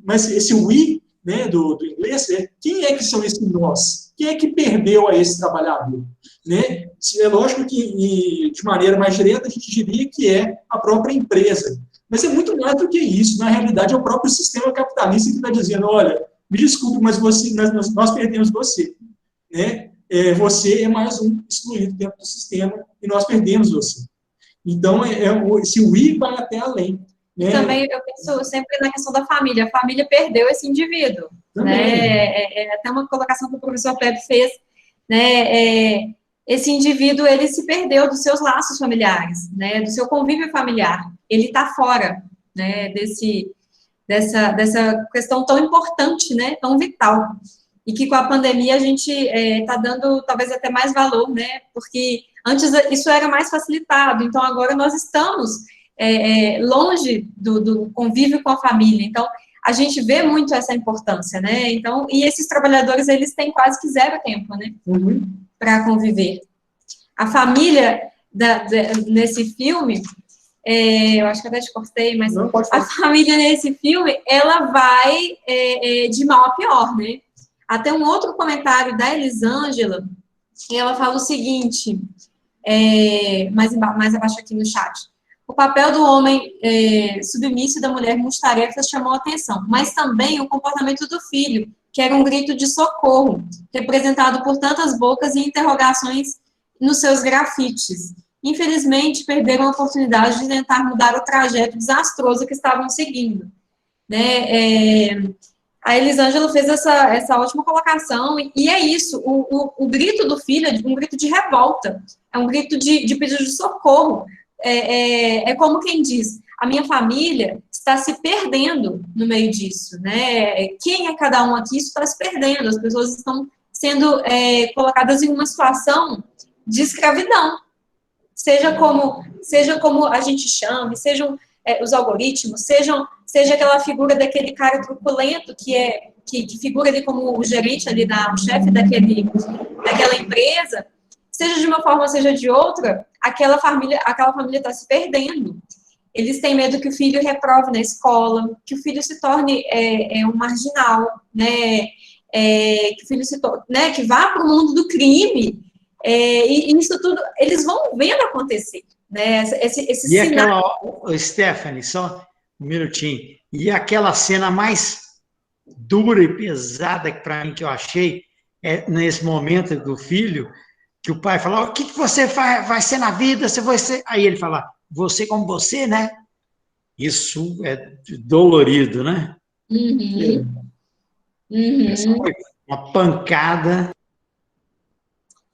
Mas esse we, né, do inglês, quem é que são esses nós? Quem é que perdeu a esse trabalhador? Né? É lógico que, de maneira mais direta, a gente diria que é a própria empresa. Mas é muito mais do que isso. Na realidade, é o próprio sistema capitalista que está dizendo, olha, me desculpe, mas nós perdemos você. Né? Você é mais um excluído dentro do sistema e nós perdemos você. Então, esse we vai até além. Né? Também eu penso sempre na questão da família. A família perdeu esse indivíduo. Né? Até uma colocação que o professor Pepe fez. Né? esse indivíduo, ele se perdeu dos seus laços familiares, né, do seu convívio familiar. Ele está fora, né, dessa questão tão importante, né, tão vital. E que com a pandemia a gente está dando talvez até mais valor, né, porque antes isso era mais facilitado, então agora nós estamos longe do convívio com a família, então a gente vê muito essa importância, né, então, e esses trabalhadores, eles têm quase que zero tempo, né, para conviver. A família, nesse filme, eu acho que até te cortei, mas a família nesse filme, ela vai de mal a pior, né? Até um outro comentário da Elisângela, ela fala o seguinte, mais abaixo aqui no chat. O papel do homem submisso e da mulher multitarefas chamou a atenção, mas também o comportamento do filho, que era um grito de socorro, representado por tantas bocas e interrogações nos seus grafites. Infelizmente, perderam a oportunidade de tentar mudar o trajeto desastroso que estavam seguindo. Né? A Elisângela fez essa ótima colocação, e é isso, o grito do filho é um grito de revolta, é um grito de pedido de socorro, é como quem diz, a minha família está se perdendo no meio disso, né? Quem é cada um aqui está se perdendo, as pessoas estão sendo colocadas em uma situação de escravidão, seja como a gente chame, sejam os algoritmos, seja aquela figura daquele cara truculento que figura ali como o gerente ali, o chefe daquela empresa, seja de uma forma, seja de outra, aquela família está se perdendo. Eles têm medo que o filho reprove na escola, que o filho se torne um marginal, né? Que o filho né? Que vá para o mundo do crime. E isso tudo, eles vão vendo acontecer, né? Esse sinal. Stephanie, só um minutinho. E aquela cena mais dura e pesada para mim que eu achei nesse momento do filho, que o pai fala: o que você vai ser na vida? Você vai ser... Aí ele fala: você como você, né? Isso é dolorido, né? Essa foi uma pancada.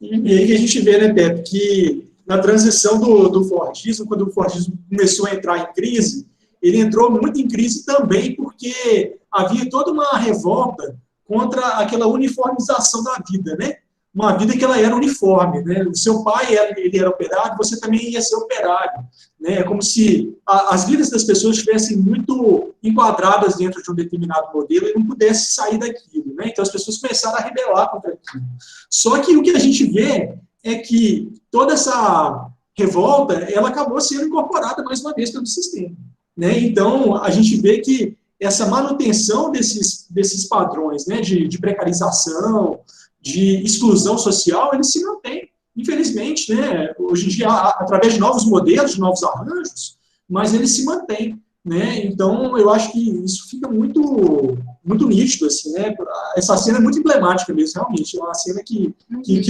E aí que a gente vê, né, Pepe, que na transição do Fordismo, quando o Fordismo começou a entrar em crise, ele entrou muito em crise também porque havia toda uma revolta contra aquela uniformização da vida, né? Uma vida que ela era uniforme, né? O seu pai, ele era operário, você também ia ser operário, né? É como se as vidas das pessoas estivessem muito enquadradas dentro de um determinado modelo e não pudesse sair daquilo, né? Então as pessoas começaram a rebelar contra aquilo. Só que o que a gente vê é que toda essa revolta, ela acabou sendo incorporada mais uma vez pelo sistema, né? Então a gente vê que essa manutenção desses padrões, né, de precarização, de exclusão social, ele se mantém, infelizmente, né, hoje em dia, através de novos modelos, de novos arranjos, mas ele se mantém, né, então eu acho que isso fica muito, muito nítido, assim, né, essa cena é muito emblemática mesmo, realmente, é uma cena que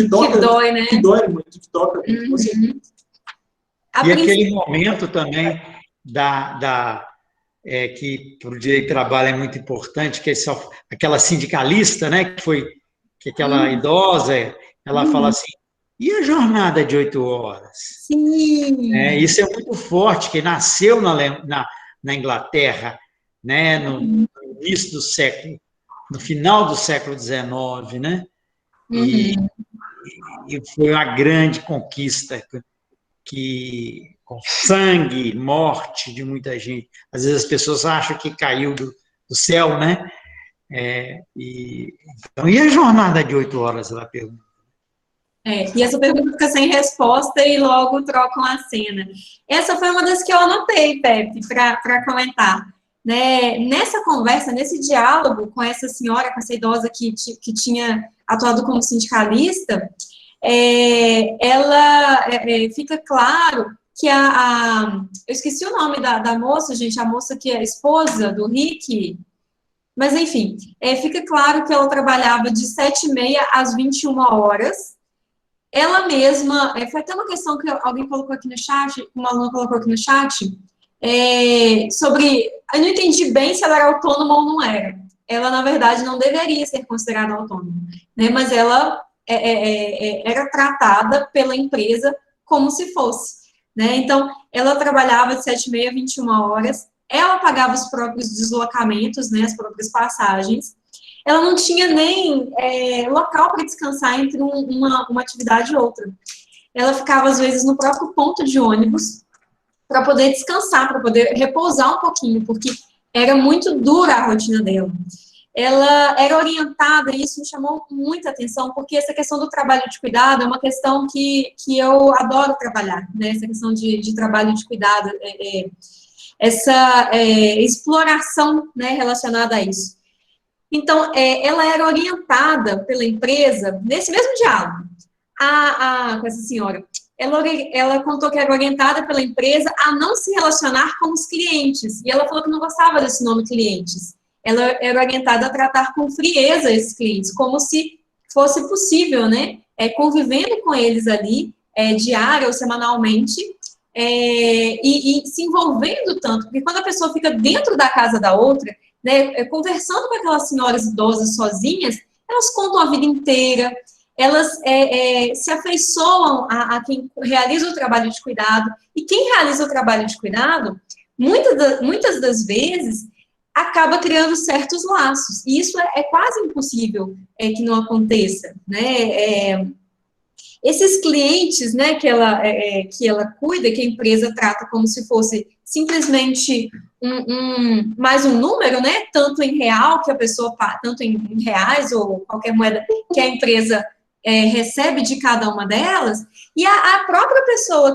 toca, que dói, né? Que dói muito, que toca muito, com certeza. E aquele momento também que para o direito do trabalho é muito importante, que é aquela sindicalista, né, que aquela idosa, ela fala assim: e a jornada de 8 horas? Sim. Isso é muito forte, que nasceu na Inglaterra, né, no início do século, no final do século XIX, né? E foi uma grande conquista, com sangue, morte de muita gente. Às vezes as pessoas acham que caiu do céu, né? Então, e a jornada de 8 horas, ela pergunta. E essa pergunta fica sem resposta e logo trocam a cena. Essa foi uma das que eu anotei, Pepe, para comentar. Né? Nessa conversa, nesse diálogo com essa senhora, com essa idosa que tinha atuado como sindicalista, ela fica claro que eu esqueci o nome da moça, gente, a moça que é a esposa do Rick, mas enfim, fica claro que ela trabalhava de 7h30 às 21 horas. Ela mesma, foi até uma questão que alguém colocou aqui no chat, uma aluna colocou aqui no chat, sobre, eu não entendi bem se ela era autônoma ou não era. Ela, na verdade, não deveria ser considerada autônoma, né? Mas ela era tratada pela empresa como se fosse, né? Então, ela trabalhava de 7h30 a 21 horas, ela pagava os próprios deslocamentos, né, as próprias passagens, ela não tinha nem local para descansar entre uma atividade e outra. Ela ficava, às vezes, no próprio ponto de ônibus para poder descansar, para poder repousar um pouquinho, porque era muito dura a rotina dela. Ela era orientada, e isso me chamou muita atenção, porque essa questão do trabalho de cuidado é uma questão que eu adoro trabalhar, né? Essa questão de trabalho de cuidado, essa exploração, né, relacionada a isso. Então, ela era orientada pela empresa, nesse mesmo diálogo, com essa senhora. Ela contou que era orientada pela empresa a não se relacionar com os clientes, e ela falou que não gostava desse nome clientes. Ela era orientada a tratar com frieza esses clientes, como se fosse possível, né, convivendo com eles ali, diária ou semanalmente, e se envolvendo tanto, porque quando a pessoa fica dentro da casa da outra, né, conversando com aquelas senhoras idosas sozinhas, elas contam a vida inteira, elas se afeiçoam a quem realiza o trabalho de cuidado, e quem realiza o trabalho de cuidado, muitas das vezes, acaba criando certos laços, e isso é quase impossível que não aconteça, né? Esses clientes, né, que ela cuida, que a empresa trata como se fosse simplesmente mais um número, né, tanto em real que a pessoa, tanto em reais ou qualquer moeda que a empresa recebe de cada uma delas, e a própria pessoa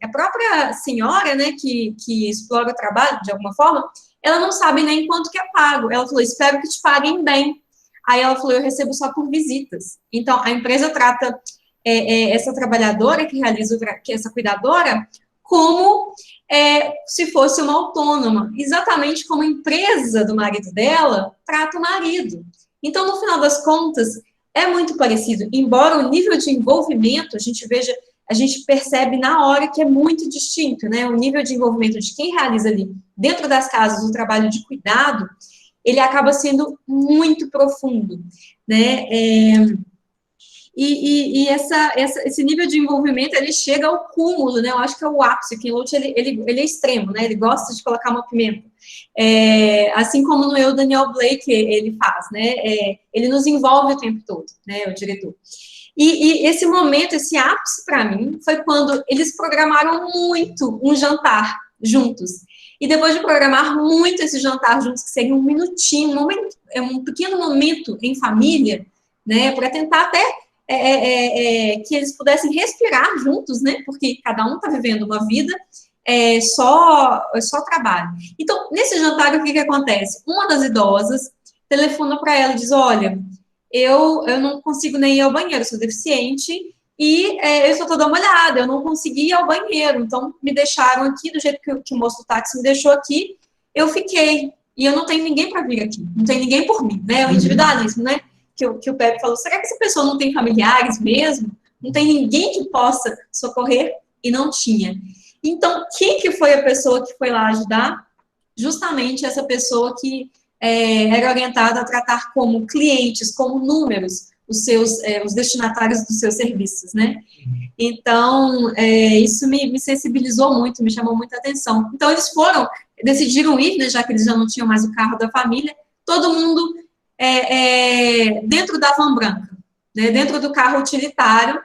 a própria senhora, né, que explora o trabalho de alguma forma, ela não sabe nem quanto que é pago. Ela falou, espero que te paguem bem. Aí ela falou, eu recebo só por visitas. Então, a empresa trata essa trabalhadora que essa cuidadora, como se fosse uma autônoma, exatamente como a empresa do marido dela trata o marido. Então, no final das contas, é muito parecido, embora o nível de envolvimento, a gente percebe na hora que é muito distinto, né? O nível de envolvimento de quem realiza ali, dentro das casas, o trabalho de cuidado, ele acaba sendo muito profundo, né? Esse nível de envolvimento, ele chega ao cúmulo, né? Eu acho que é o ápice. O Ken Loach, ele é extremo, né? Ele gosta de colocar uma pimenta. Assim como no Eu, Daniel Blake, ele faz, né? Ele nos envolve o tempo todo, né? O diretor. E esse momento, esse ápice para mim, foi quando eles programaram muito um jantar juntos. E depois de programar muito esse jantar juntos, que seria um minutinho, um pequeno momento em família, né? Para tentar até que eles pudessem respirar juntos, né? Porque cada um está vivendo uma vida só trabalho. Então, nesse jantar, o que acontece? Uma das idosas telefona para ela e diz, olha, eu não consigo nem ir ao banheiro, sou deficiente, e eu só estou dando uma olhada, eu não consegui ir ao banheiro, então me deixaram aqui, do jeito que o moço do táxi me deixou aqui, eu fiquei, e eu não tenho ninguém para vir aqui, não tem ninguém por mim, né? O individualismo, né? Que o Pepe falou, será que essa pessoa não tem familiares mesmo? Não tem ninguém que possa socorrer? E não tinha. Então, quem que foi a pessoa que foi lá ajudar? Justamente essa pessoa que era orientada a tratar como clientes, como números, os destinatários dos seus serviços, né? Então, isso me sensibilizou muito, me chamou muita atenção. Então, eles decidiram ir, né, já que eles já não tinham mais o carro da família, todo mundo dentro da van branca, né, dentro do carro utilitário,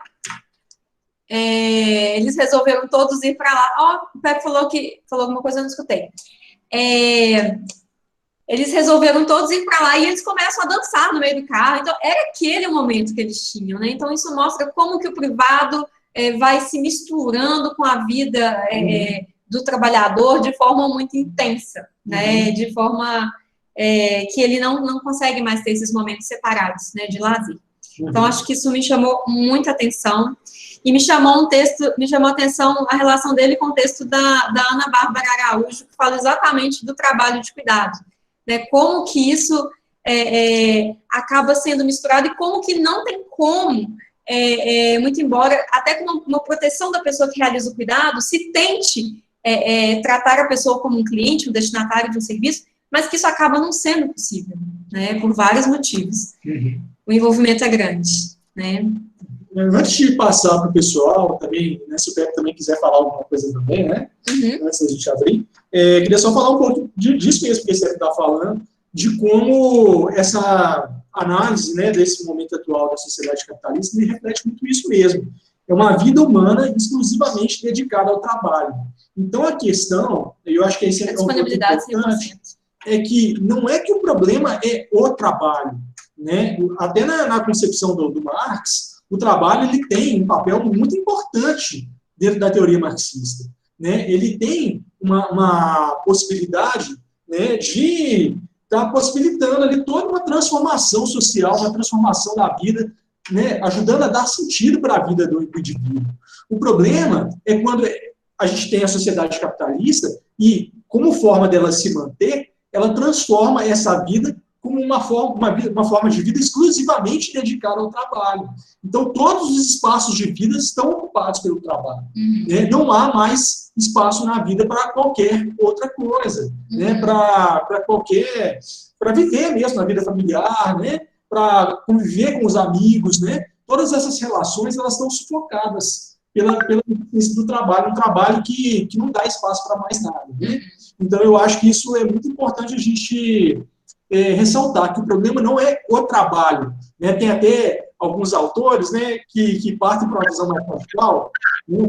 eles resolveram todos ir para lá. O Pepe falou alguma coisa, eu não escutei. Eles resolveram todos ir para lá e eles começam a dançar no meio do carro. Então, era aquele o momento que eles tinham, né? Então, isso mostra como que o privado vai se misturando com a vida do trabalhador de forma muito intensa, né? De forma que ele não consegue mais ter esses momentos separados, né? De lazer. Então, acho que isso me chamou muita atenção. E me chamou a atenção a relação dele com o texto da Ana Bárbara Araújo, que fala exatamente do trabalho de cuidado. Né, como que isso acaba sendo misturado e como que não tem como, muito embora, até com uma proteção da pessoa que realiza o cuidado, se tente tratar a pessoa como um cliente, um destinatário de um serviço, mas que isso acaba não sendo possível, né, por vários motivos. O envolvimento é grande. né? Antes de passar para o pessoal, também, né, se o Pepe também quiser falar alguma coisa também, né? Antes da gente abrir, queria só falar um pouco disso mesmo que você está falando, de como essa análise, né, desse momento atual da sociedade capitalista me reflete muito isso mesmo. É uma vida humana exclusivamente dedicada ao trabalho. Então, a questão, eu acho que esse é um ponto importante, é que não é que o problema é o trabalho, né? Até na concepção do Marx, o trabalho ele tem um papel muito importante dentro da teoria marxista, né? Ele tem uma possibilidade, né, de estar possibilitando ali toda uma transformação social, uma transformação da vida, né, ajudando a dar sentido para a vida do indivíduo. O problema é quando a gente tem a sociedade capitalista e, como forma dela se manter, ela transforma essa vida como uma forma de vida exclusivamente dedicada ao trabalho. Então, todos os espaços de vida estão ocupados pelo trabalho. Né? Não há mais espaço na vida para qualquer outra coisa, né? Para viver mesmo na vida familiar, né? Para conviver com os amigos, né? Todas essas relações elas estão sufocadas pela existência do trabalho, um trabalho que não dá espaço para mais nada. Né? Então, eu acho que isso é muito importante a gente ressaltar, que o problema não é o trabalho. Né? Tem até alguns autores, né, que partem para uma visão mais radical.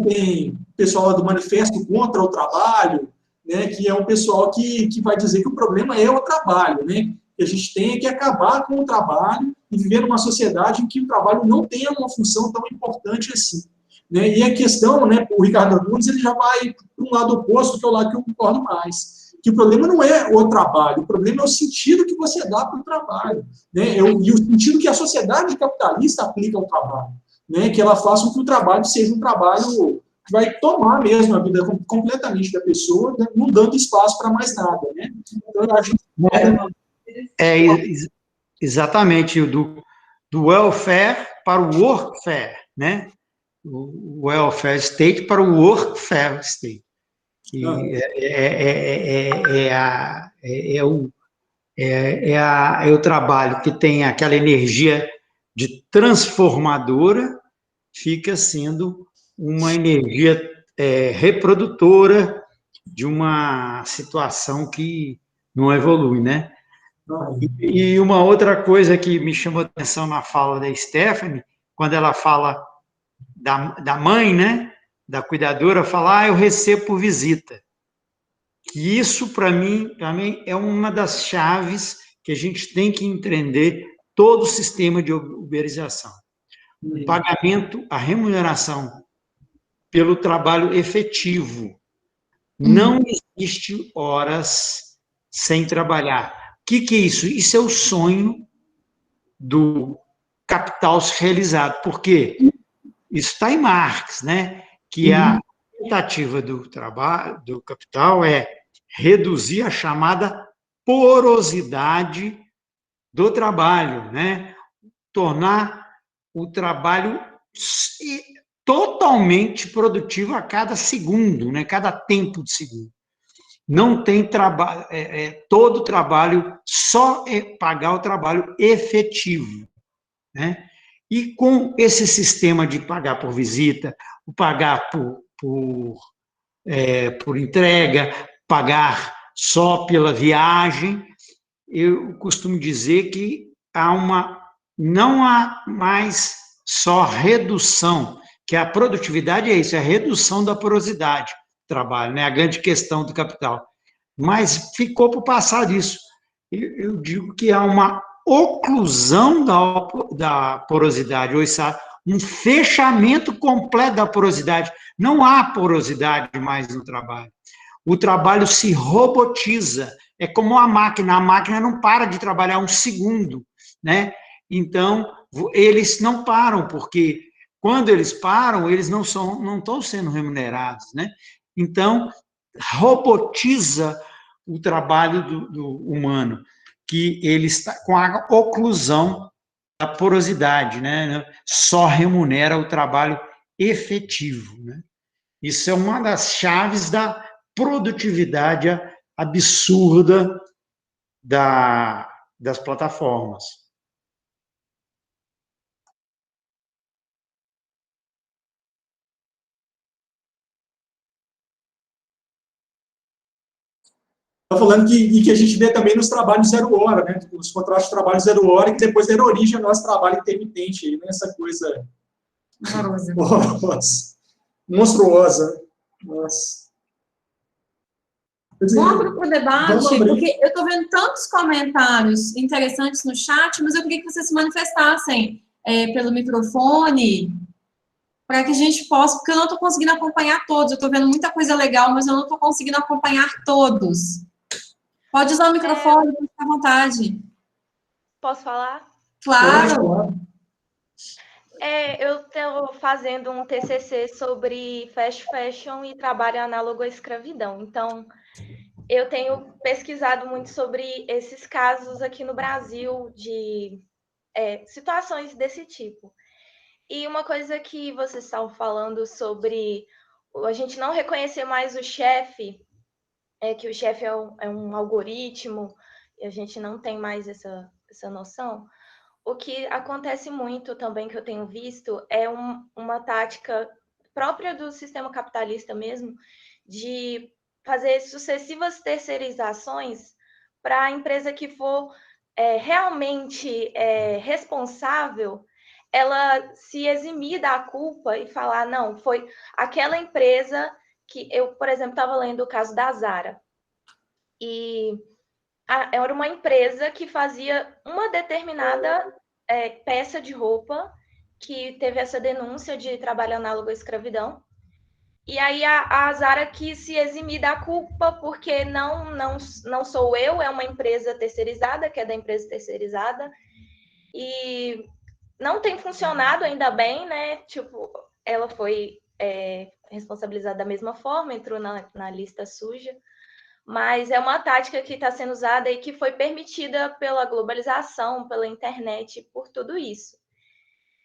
Tem o pessoal do Manifesto contra o Trabalho, né, que é um pessoal que vai dizer que o problema é o trabalho, né? Que a gente tem que acabar com o trabalho e viver numa sociedade em que o trabalho não tenha uma função tão importante assim. Né? E a questão, né, o Ricardo Antunes, ele já vai para um lado oposto, que é o lado que eu concordo mais. Que o problema não é o trabalho, o problema é o sentido que você dá para o trabalho. Né? E o sentido que a sociedade capitalista aplica ao trabalho. Né? Que ela faça com que o trabalho seja um trabalho que vai tomar mesmo a vida completamente da pessoa, né? Não dando espaço para mais nada. Né? Então, eu acho exatamente, do welfare para o workfare, né? O welfare state para o workfare state. Que é o trabalho que tem aquela energia de transformadora, fica sendo uma energia reprodutora de uma situação que não evolui, né? E uma outra coisa que me chamou a atenção na fala da Stephanie, quando ela fala da mãe, né? Da cuidadora, fala, eu recebo por visita. Que isso, para mim, também é uma das chaves que a gente tem que entender todo o sistema de uberização. O pagamento, a remuneração pelo trabalho efetivo. Não existe horas sem trabalhar. O que é isso? Isso é o sonho do capital realizado. Por quê? Isso está em Marx, né? Que a tentativa do trabalho, do capital é reduzir a chamada porosidade do trabalho, né? Tornar o trabalho totalmente produtivo a cada segundo, né? Cada tempo de segundo. Não tem trabalho, todo trabalho só é pagar o trabalho efetivo, né? E com esse sistema de pagar por visita, o pagar por entrega, pagar só pela viagem, eu costumo dizer que não há mais só redução, que a produtividade é isso, é a redução da porosidade do trabalho, né? A grande questão do capital. Mas ficou por passar disso. Eu digo que há uma oclusão da porosidade, ou seja, um fechamento completo da porosidade. Não há porosidade mais no trabalho. O trabalho se robotiza. É como a máquina não para de trabalhar um segundo, né? Então, eles não param, porque quando eles param, eles não estão sendo remunerados, né? Então, robotiza o trabalho do humano, que ele está com a oclusão da porosidade, né? Só remunera o trabalho efetivo, né? Isso é uma das chaves da produtividade absurda das plataformas. falando que a gente vê também nos trabalhos 0 hora, né? Os contratos de trabalho 0 hora, que depois deram origem ao nosso trabalho intermitente, aí, né? Essa coisa horrorosa, monstruosa. Nossa. Vamos abrir para o debate, porque eu estou vendo tantos comentários interessantes no chat, mas eu queria que vocês se manifestassem pelo microfone, para que a gente possa, porque eu não estou conseguindo acompanhar todos, eu estou vendo muita coisa legal, mas eu não estou conseguindo acompanhar todos. Pode usar o microfone, fica à vontade. Posso falar? Claro. Eu estou fazendo um TCC sobre fast fashion e trabalho análogo à escravidão. Então, eu tenho pesquisado muito sobre esses casos aqui no Brasil, de situações desse tipo. E uma coisa que vocês estavam falando sobre a gente não reconhecer mais o chefe, que o chefe é um algoritmo, e a gente não tem mais essa noção. O que acontece muito também, que eu tenho visto, é uma tática própria do sistema capitalista mesmo, de fazer sucessivas terceirizações para a empresa que for realmente responsável, ela se eximir da culpa e falar, não, foi aquela empresa que eu, por exemplo, estava lendo o caso da Zara, e era uma empresa que fazia uma determinada peça de roupa que teve essa denúncia de trabalho análogo à escravidão. E aí a Zara quis se eximir da culpa porque não sou eu, é uma empresa terceirizada, que é da empresa terceirizada. E não tem funcionado ainda bem, né? Tipo, ela foi responsabilizada da mesma forma, entrou na lista suja. Mas é uma tática que está sendo usada e que foi permitida pela globalização, pela internet, por tudo isso.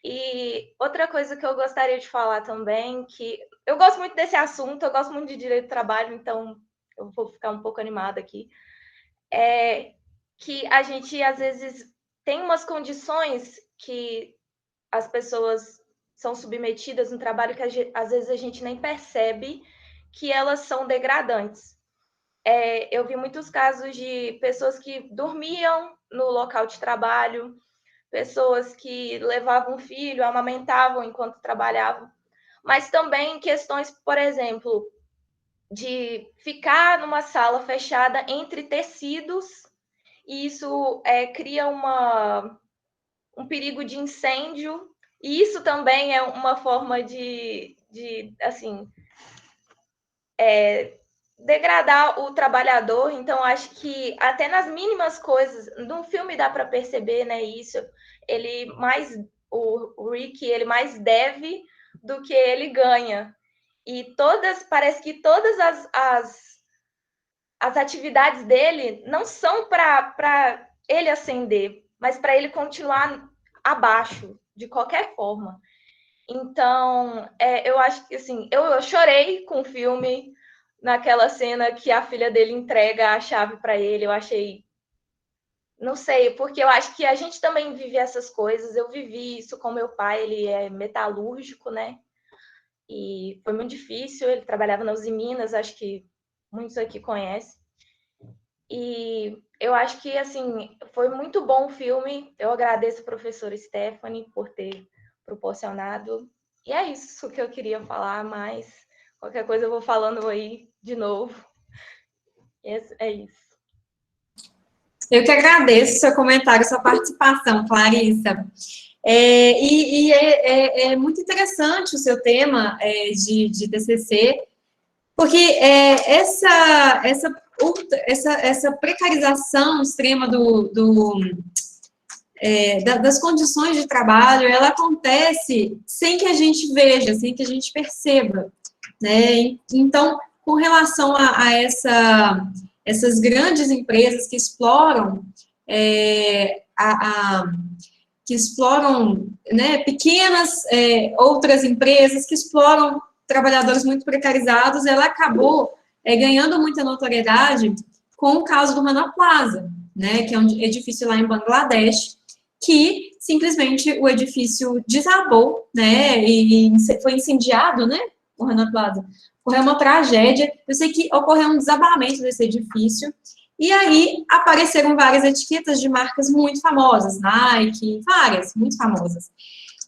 E outra coisa que eu gostaria de falar também, que eu gosto muito desse assunto, eu gosto muito de direito do trabalho, então eu vou ficar um pouco animada aqui, é que a gente, às vezes, tem umas condições que as pessoas são submetidas no trabalho que, às vezes, a gente nem percebe que elas são degradantes. Eu vi muitos casos de pessoas que dormiam no local de trabalho, pessoas que levavam filho, amamentavam enquanto trabalhavam, mas também questões, por exemplo, de ficar numa sala fechada entre tecidos, e isso cria um perigo de incêndio, e isso também é uma forma de assim, degradar o trabalhador. Então acho que até nas mínimas coisas, no filme dá para perceber, né, isso, o Rick, ele mais deve do que ele ganha, e parece que todas as atividades dele não são para ele ascender, mas para ele continuar abaixo de qualquer forma. Então eu acho que assim, eu chorei com o filme, naquela cena que a filha dele entrega a chave para ele. Eu achei, não sei, porque eu acho que a gente também vive essas coisas. Eu vivi isso com meu pai, ele é metalúrgico, né? E foi muito difícil, ele trabalhava na Uzi Minas, acho que muitos aqui conhecem. E eu acho que, assim, foi muito bom o filme. Eu agradeço a professora Stephanie por ter proporcionado. E é isso que eu queria falar, mas qualquer coisa eu vou falando aí de novo. É isso. Eu que agradeço seu comentário, sua participação, Clarissa. É muito interessante o seu tema de TCC, porque essa precarização extrema das condições de trabalho, ela acontece sem que a gente veja, sem que a gente perceba, né? Então, com relação a essas grandes empresas que exploram né, pequenas outras empresas que exploram trabalhadores muito precarizados, ela acabou ganhando muita notoriedade com o caso do Rana Plaza, né, que é um edifício lá em Bangladesh, que simplesmente o edifício desabou, né, e foi incendiado, né, o Rana Plaza, ocorreu uma tragédia, eu sei que ocorreu um desabamento desse edifício, e aí apareceram várias etiquetas de marcas muito famosas, Nike, várias, muito famosas.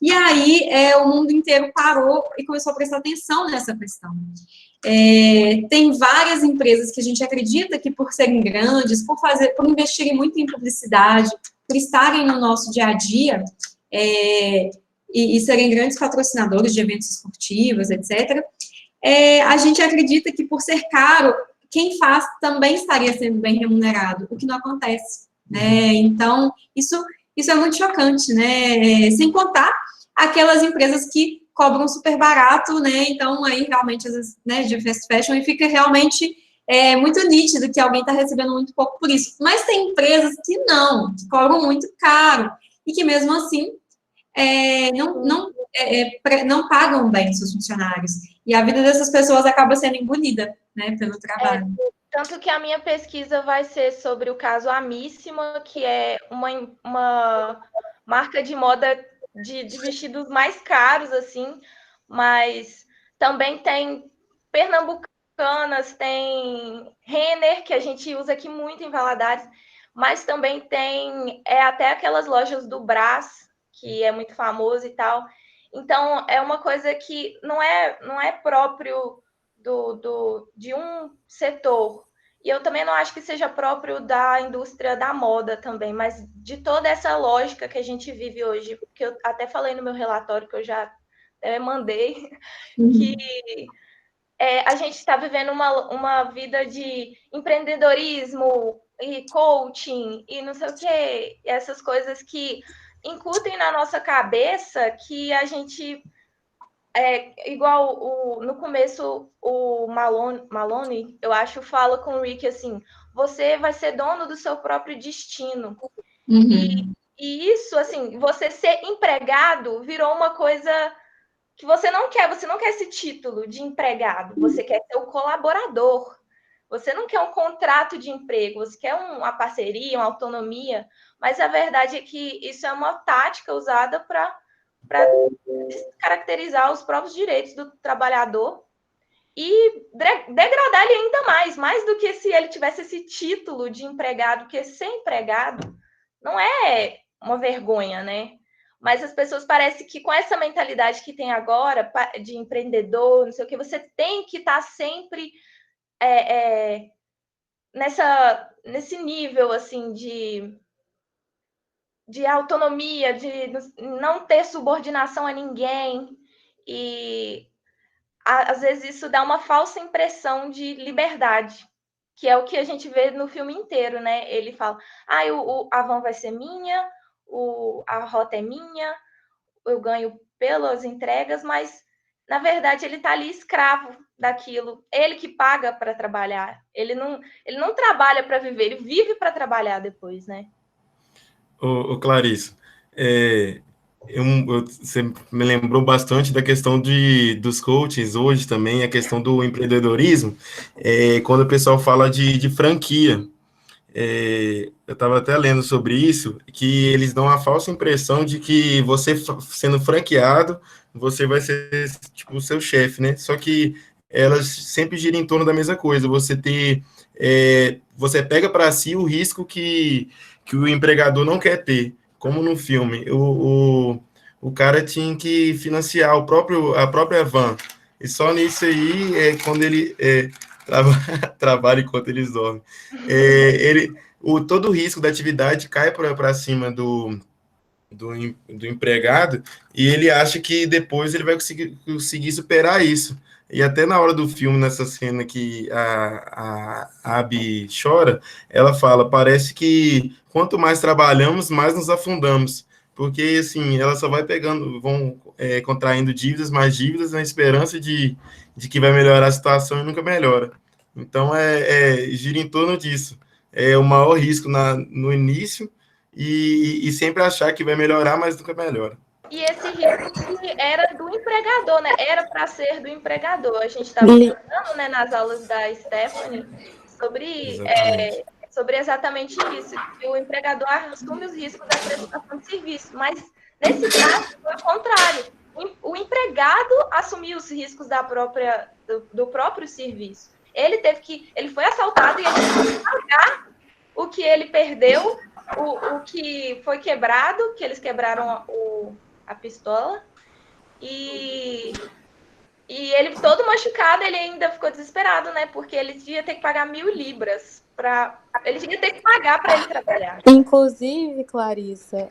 E aí o mundo inteiro parou e começou a prestar atenção nessa questão. Tem várias empresas que a gente acredita que por serem grandes, por investirem muito em publicidade, por estarem no nosso dia a dia, e serem grandes patrocinadores de eventos esportivos, etc., a gente acredita que por ser caro, quem faz também estaria sendo bem remunerado, o que não acontece, né? Então, isso é muito chocante, né? Sem contar aquelas empresas que cobram super barato, né? Então, aí, realmente, às vezes, né, de fast fashion, e fica realmente muito nítido que alguém está recebendo muito pouco por isso. Mas tem empresas que não, que cobram muito caro, e que, mesmo assim, não pagam bem seus funcionários. E a vida dessas pessoas acaba sendo engolida, né, pelo trabalho. Tanto que a minha pesquisa vai ser sobre o caso Amissima, que é uma marca de moda de vestidos mais caros, assim, mas também tem Pernambucanas, tem Renner, que a gente usa aqui muito em Valadares, mas também tem até aquelas lojas do Brás, que é muito famoso e tal. Então, é uma coisa que não é próprio de um setor. E eu também não acho que seja próprio da indústria da moda também, mas de toda essa lógica que a gente vive hoje, que eu até falei no meu relatório, que eu já mandei, que a gente está vivendo uma vida de empreendedorismo e coaching e não sei o quê, essas coisas que incutem na nossa cabeça que a gente... igual no começo o Maloney, eu acho, fala com o Rick assim, você vai ser dono do seu próprio destino. Uhum. E isso, assim, você ser empregado virou uma coisa que você não quer esse título de empregado, você quer ser o colaborador, você não quer um contrato de emprego, você quer uma parceria, uma autonomia, mas a verdade é que isso é uma tática usada para descaracterizar os próprios direitos do trabalhador e degradar ele ainda mais do que se ele tivesse esse título de empregado, porque ser empregado não é uma vergonha, né? Mas as pessoas parecem que com essa mentalidade que tem agora, de empreendedor, não sei o que, você tem que estar sempre nesse nível, assim, de autonomia, de não ter subordinação a ninguém. E às vezes isso dá uma falsa impressão de liberdade, que é o que a gente vê no filme inteiro, né? Ele fala, a van vai ser minha, a rota é minha, eu ganho pelas entregas, mas na verdade ele está ali escravo daquilo, ele que paga para trabalhar, ele não trabalha para viver, ele vive para trabalhar depois, né? Clarice, você me lembrou bastante da questão dos coaches hoje também, a questão do empreendedorismo, quando o pessoal fala de franquia. Eu estava até lendo sobre isso, que eles dão a falsa impressão de que você sendo franqueado, você vai ser tipo o seu chefe, né? Só que elas sempre giram em torno da mesma coisa. Você você pega para si o risco que o empregador não quer ter, como no filme. O cara tinha que financiar a própria van. E só nisso aí, quando ele trabalha enquanto eles dormem. Todo o risco da atividade cai para cima do empregado, e ele acha que depois ele vai conseguir superar isso. E até na hora do filme, nessa cena que a Abby chora, ela fala, parece que quanto mais trabalhamos, mais nos afundamos. Porque, assim, ela só vai vão contraindo dívidas, mais dívidas, na esperança de que vai melhorar a situação e nunca melhora. Então, gira em torno disso. É o maior risco no início e sempre achar que vai melhorar, mas nunca melhora. E esse risco era do empregador, né? Era para ser do empregador. A gente estava falando, né, nas aulas da Stephanie sobre exatamente isso, que o empregador assume os riscos da prestação de serviço. Mas, nesse caso, foi o contrário. o empregado assumir os riscos do próprio serviço. Ele foi assaltado e ele teve que pagar o que ele perdeu, o que foi quebrado, que eles quebraram a pistola, e ele todo machucado, ele ainda ficou desesperado, né? Porque ele ia ter que pagar 1.000 libras ele ia ter que pagar para ele trabalhar. Inclusive, Clarissa,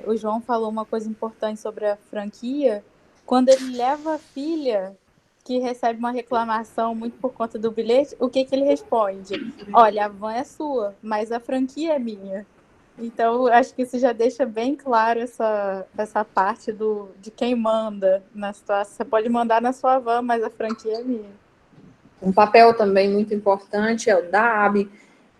o João falou uma coisa importante sobre a franquia. Quando ele leva a filha, que recebe uma reclamação muito por conta do bilhete, o que ele responde? Olha, a van é sua, mas a franquia é minha. Então, acho que isso já deixa bem claro essa parte de quem manda na situação. Você pode mandar na sua van, mas a franquia é minha. Um papel também muito importante é o da Abby,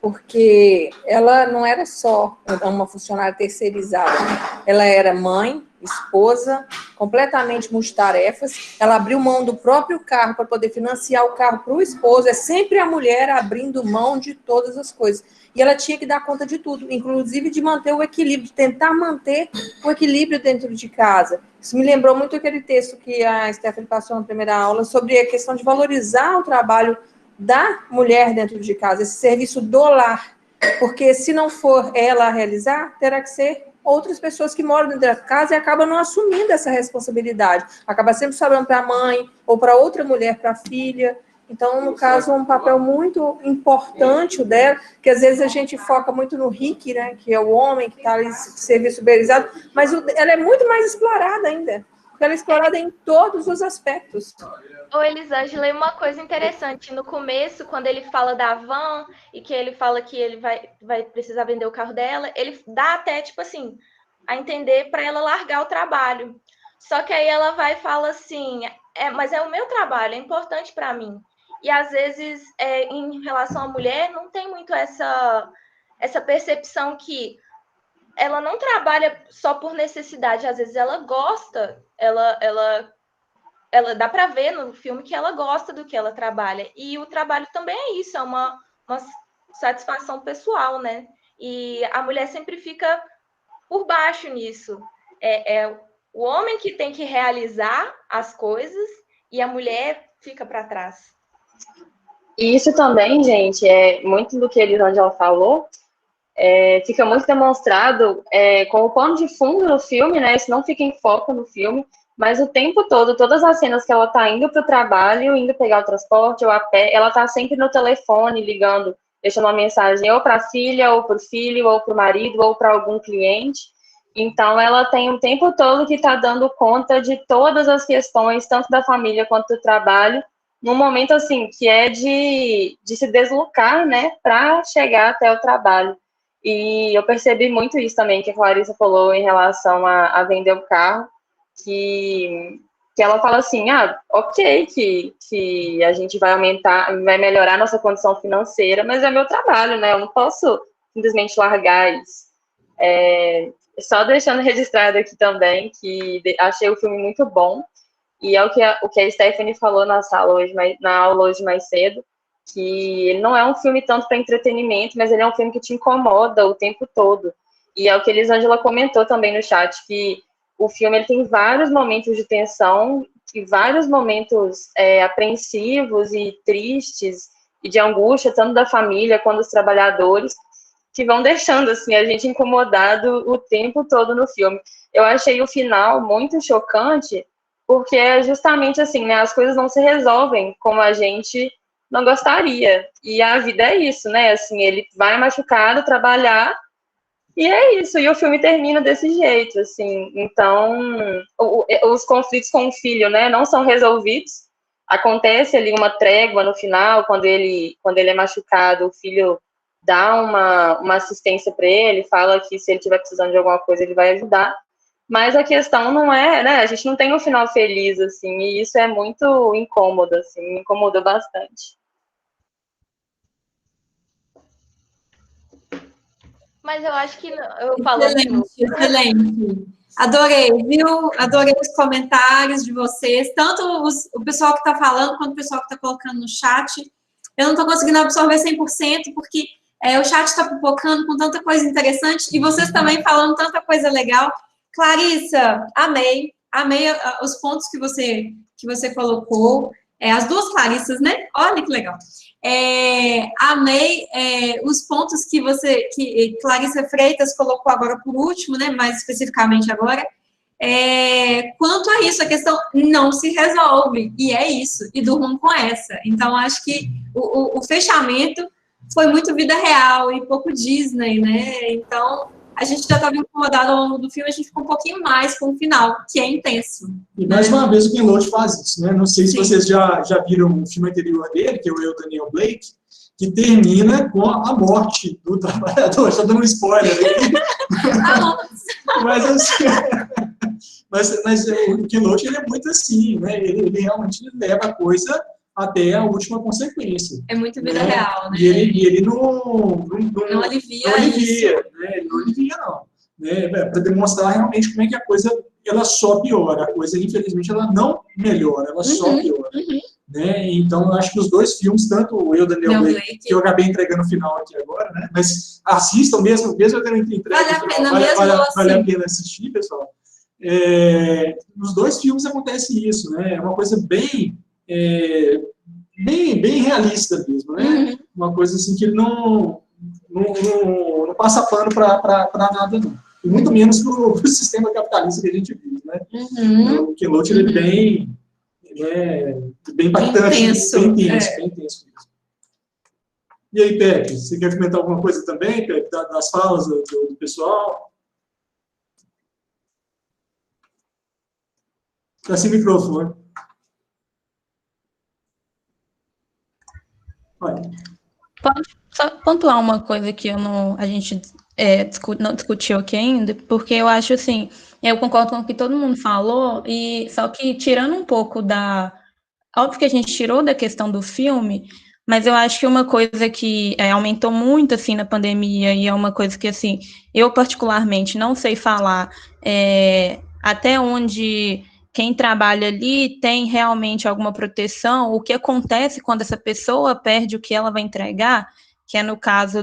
porque ela não era só uma funcionária terceirizada, ela era mãe, esposa, completamente multitarefas, ela abriu mão do próprio carro para poder financiar o carro para o esposo, é sempre a mulher abrindo mão de todas as coisas, e ela tinha que dar conta de tudo, inclusive de manter o equilíbrio, de tentar manter o equilíbrio dentro de casa. Isso me lembrou muito aquele texto que a Stephanie passou na primeira aula, sobre a questão de valorizar o trabalho da mulher dentro de casa, esse serviço do lar, porque se não for ela a realizar, terá que ser outras pessoas que moram dentro da casa e acabam não assumindo essa responsabilidade, acaba sempre sobrando para a mãe, ou para outra mulher, para a filha. Então, no caso, um papel muito importante o dela, que às vezes a gente foca muito no Rick, né, que é o homem que está ali serviço uberizado, mas ela é muito mais explorada ainda, porque ela é explorada em todos os aspectos. Ô, Elisângela, uma coisa interessante, no começo, quando ele fala da van, e que ele fala que ele vai precisar vender o carro dela, ele dá até, tipo assim, a entender para ela largar o trabalho. Só que aí ela vai e fala assim, mas é o meu trabalho, é importante para mim. E, às vezes, em relação à mulher, não tem muito essa percepção que ela não trabalha só por necessidade. Às vezes, ela gosta, ela dá para ver no filme que ela gosta do que ela trabalha. E o trabalho também é isso, é uma satisfação pessoal, né? E a mulher sempre fica por baixo nisso. É o homem que tem que realizar as coisas e a mulher fica para trás. E isso também, gente, muito do que a Elisângela falou, fica muito demonstrado com o pano de fundo no filme, né? Isso não fica em foco no filme, mas o tempo todo, todas as cenas que ela tá indo pro trabalho, indo pegar o transporte ou a pé, ela tá sempre no telefone, ligando, deixando uma mensagem ou para a filha, ou para o filho, ou para o marido, ou para algum cliente. Então, ela tem o tempo todo que tá dando conta de todas as questões, tanto da família quanto do trabalho, num momento, assim, que é de se deslocar, né, para chegar até o trabalho. E eu percebi muito isso também, que a Clarissa falou em relação a vender o carro, que ela fala assim, ok, que a gente vai vai melhorar nossa condição financeira, mas é meu trabalho, né, eu não posso simplesmente largar isso. Só deixando registrado aqui também, que achei o filme muito bom, e é o que a Stephanie falou na aula hoje mais cedo, que ele não é um filme tanto para entretenimento, mas ele é um filme que te incomoda o tempo todo. E é o que a Elisângela comentou também no chat, que o filme ele tem vários momentos de tensão e vários momentos apreensivos e tristes e de angústia, tanto da família quanto dos trabalhadores, que vão deixando assim, a gente incomodado o tempo todo no filme. Eu achei o final muito chocante, porque é justamente assim, né, as coisas não se resolvem como a gente não gostaria. E a vida é isso, né? Assim, ele vai machucado trabalhar e é isso. E o filme termina desse jeito, assim. Então, os conflitos com o filho, né, não são resolvidos. Acontece ali uma trégua no final, quando ele é machucado, o filho dá uma assistência para ele, fala que se ele estiver precisando de alguma coisa, ele vai ajudar. Mas a questão não é, né, a gente não tem um final feliz, assim, e isso é muito incômodo, assim, me incomodou bastante. Mas eu acho que eu falo excelente. Adorei, viu? Adorei os comentários de vocês, tanto o pessoal que está falando, quanto o pessoal que está colocando no chat. Eu não estou conseguindo absorver 100%, porque o chat está pipocando com tanta coisa interessante, e vocês também falando tanta coisa legal. Clarissa, amei. amei os pontos que você colocou, as duas Clarissas, né? Olha que legal. Amei os pontos que Clarissa Freitas colocou agora por último, né? Mais especificamente agora. Quanto a isso, a questão não se resolve, e é isso, e durmam com essa. Então, acho que o fechamento foi muito vida real e pouco Disney, né? Então, a gente já estava incomodado ao longo do filme, a gente ficou um pouquinho mais com o final, que é intenso. E mais uma vez o Ken Loach faz isso, né? Não sei se vocês já viram o filme anterior dele, que é o Eu, Daniel Blake, que termina com a morte do trabalhador. Está dando um spoiler aqui. Mas, assim, mas o Ken Loach, ele é muito assim, né? Ele realmente leva a coisa até a última consequência. É muito vida real, né? E ele não alivia isso. Né? Ele não alivia, não. Né? Para demonstrar realmente como é que a coisa ela só piora. A coisa, infelizmente, ela não melhora, ela só piora. Né? Então, eu acho que os dois filmes, tanto o Eu, Daniel Blake, que eu acabei entregando o final aqui agora, né? Mas assistam mesmo eu tendo entregue. Vale a pena vale a pena assistir, pessoal. Nos dois filmes acontece isso, né? É uma coisa bem realista mesmo, né? Uma coisa assim que ele não passa pano para nada, não. E muito menos para o sistema capitalista que a gente vive, né? O Ken Loach, ele é bem impactante, bem intenso mesmo. E aí, Pepe, você quer comentar alguma coisa também, Pepe, das falas do pessoal? Está sem microfone. Pode só pontuar uma coisa que a gente não discutiu aqui ainda, porque eu acho assim, eu concordo com o que todo mundo falou, e só que tirando um pouco óbvio que a gente tirou da questão do filme, mas eu acho que uma coisa que aumentou muito, assim, na pandemia, e é uma coisa que, assim, eu particularmente não sei falar até onde quem trabalha ali tem realmente alguma proteção, o que acontece quando essa pessoa perde o que ela vai entregar, que é no caso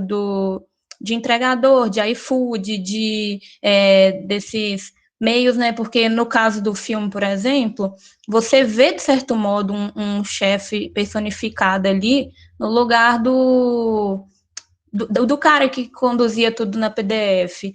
de entregador, de iFood, desses meios, né? Porque no caso do filme, por exemplo, você vê, de certo modo, um chefe personificado ali no lugar do cara que conduzia tudo na PDF.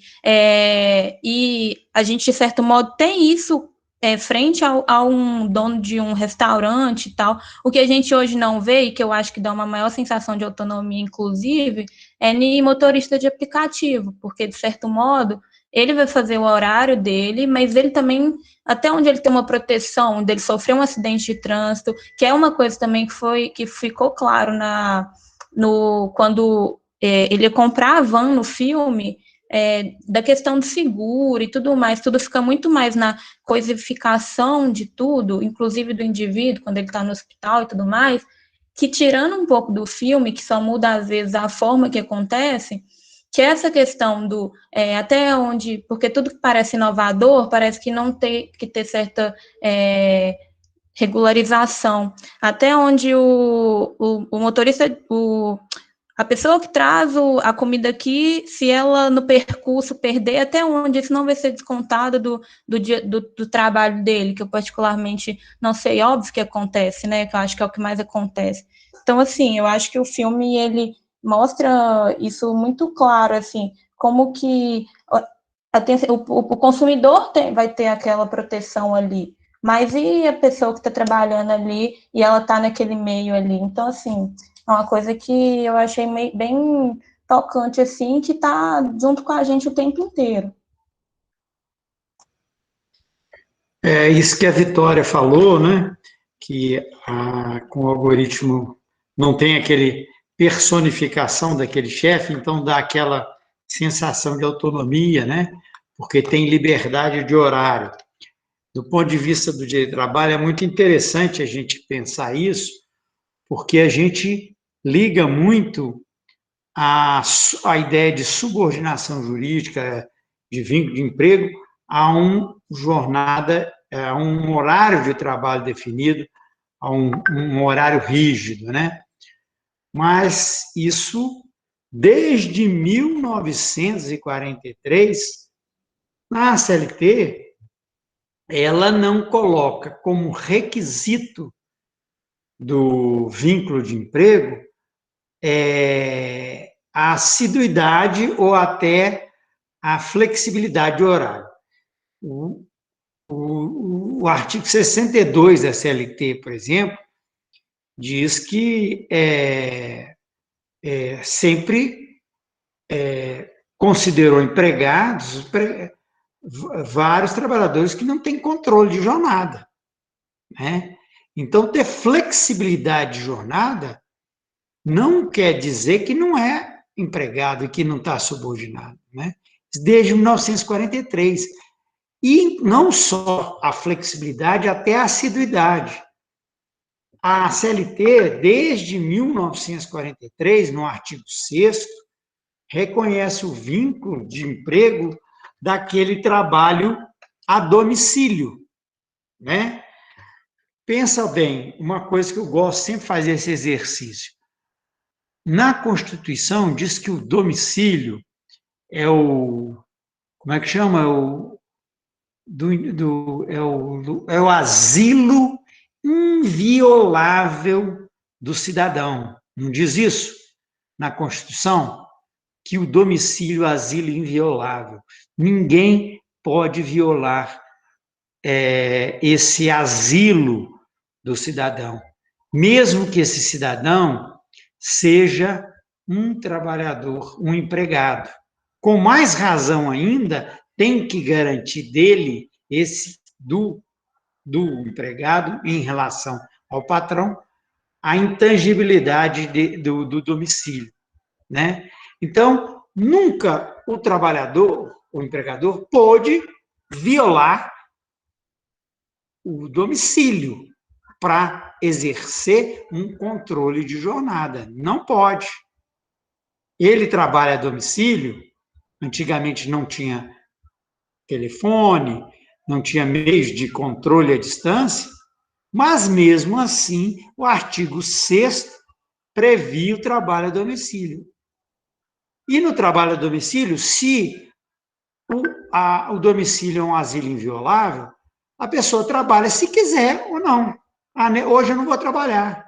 E a gente, de certo modo, tem isso frente a um dono de um restaurante e tal. O que a gente hoje não vê, e que eu acho que dá uma maior sensação de autonomia, inclusive, é em motorista de aplicativo, porque, de certo modo, ele vai fazer o horário dele, mas ele também, até onde ele tem uma proteção, dele sofrer um acidente de trânsito, que é uma coisa também que ficou claro quando ele ia comprar a van no filme, da questão do seguro e tudo mais, tudo fica muito mais na coisificação de tudo, inclusive do indivíduo, quando ele está no hospital e tudo mais, que tirando um pouco do filme, que só muda às vezes a forma que acontece, que essa questão até onde, porque tudo que parece inovador, parece que não tem que ter certa regularização, até onde o motorista, a pessoa que traz a comida aqui, se ela no percurso perder, até onde isso não vai ser descontado do trabalho dele, que eu particularmente não sei, óbvio que acontece, né, que eu acho que é o que mais acontece. Então, assim, eu acho que o filme, ele mostra isso muito claro, assim, como que o consumidor vai ter aquela proteção ali, mas e a pessoa que está trabalhando ali e ela está naquele meio ali? Então, assim, é uma coisa que eu achei bem tocante, assim, que está junto com a gente o tempo inteiro. É isso que a Vitória falou, né? Que com o algoritmo não tem aquele personificação daquele chefe, então dá aquela sensação de autonomia, né? Porque tem liberdade de horário. Do ponto de vista do direito do trabalho, é muito interessante a gente pensar isso, porque a gente liga muito a ideia de subordinação jurídica, de vínculo de emprego, a um horário de trabalho definido, a um horário rígido, né? Mas isso, desde 1943, na CLT, ela não coloca como requisito do vínculo de emprego a assiduidade ou até a flexibilidade de horário. O artigo 62 da CLT, por exemplo, diz que sempre considerou empregados vários trabalhadores que não têm controle de jornada, né? Então, ter flexibilidade de jornada não quer dizer que não é empregado e que não está subordinado, né? Desde 1943. E não só a flexibilidade, até a assiduidade. A CLT, desde 1943, no artigo 6º, reconhece o vínculo de emprego daquele trabalho a domicílio, né? Pensa bem, uma coisa que eu gosto sempre de fazer esse exercício. Na Constituição diz que o domicílio é o, como é que chama? É o asilo inviolável do cidadão. Não diz isso na Constituição? Que o domicílio é o asilo inviolável. Ninguém pode violar esse asilo do cidadão, mesmo que esse cidadão seja um trabalhador, um empregado. Com mais razão ainda, tem que garantir dele, do empregado, em relação ao patrão, a intangibilidade do domicílio, né? Então, nunca o trabalhador, o empregador, pode violar o domicílio para exercer um controle de jornada. Não pode. Ele trabalha a domicílio, antigamente não tinha telefone, não tinha meios de controle à distância, mas, mesmo assim, o artigo 6º previa o trabalho a domicílio. E no trabalho a domicílio, se o domicílio é um asilo inviolável, a pessoa trabalha se quiser ou não. Hoje eu não vou trabalhar.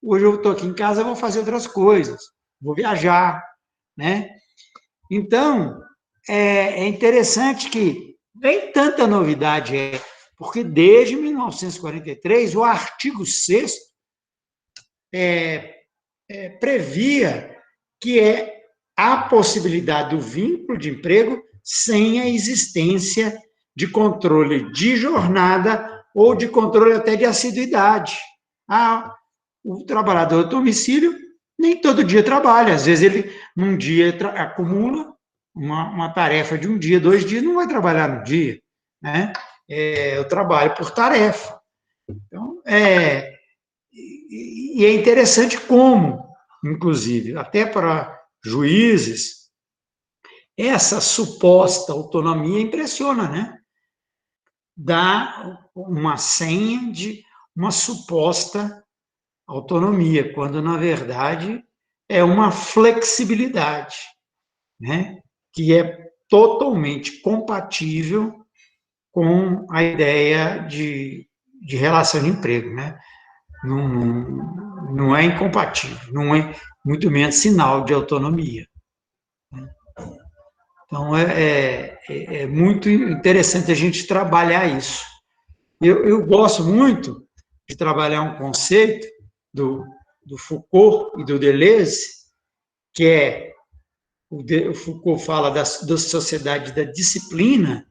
Hoje eu estou aqui em casa, vou fazer outras coisas, vou viajar, né? Então, é interessante que nem tanta novidade porque desde 1943, o artigo 6º previa que a possibilidade do vínculo de emprego sem a existência de controle de jornada ou de controle até de assiduidade. O trabalhador do domicílio nem todo dia trabalha, às vezes ele, num dia, acumula uma tarefa de um dia, 2 dias, não vai trabalhar no dia, né? Eu trabalho por tarefa. Então, e é interessante como, inclusive, até para juízes, essa suposta autonomia impressiona, né? Dá uma senha de uma suposta autonomia, quando, na verdade, é uma flexibilidade, né? Que é totalmente compatível com a ideia de relação de emprego, né? Não é incompatível, não é muito menos sinal de autonomia. Então, é muito interessante a gente trabalhar isso. Eu gosto muito de trabalhar um conceito do Foucault e do Deleuze, que o Foucault fala da sociedade da disciplina,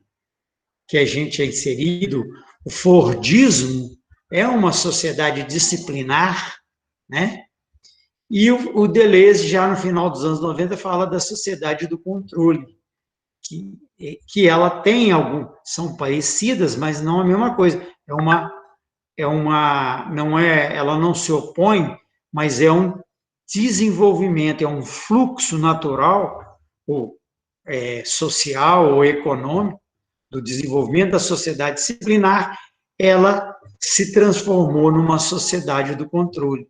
que a gente é inserido, o Fordismo é uma sociedade disciplinar, né? E o Deleuze, já no final dos anos 90, fala da sociedade do controle, que ela tem são parecidas, mas não a mesma coisa. Ela não se opõe, mas é um desenvolvimento, é um fluxo natural, ou social ou econômico, do desenvolvimento da sociedade disciplinar, ela se transformou numa sociedade do controle.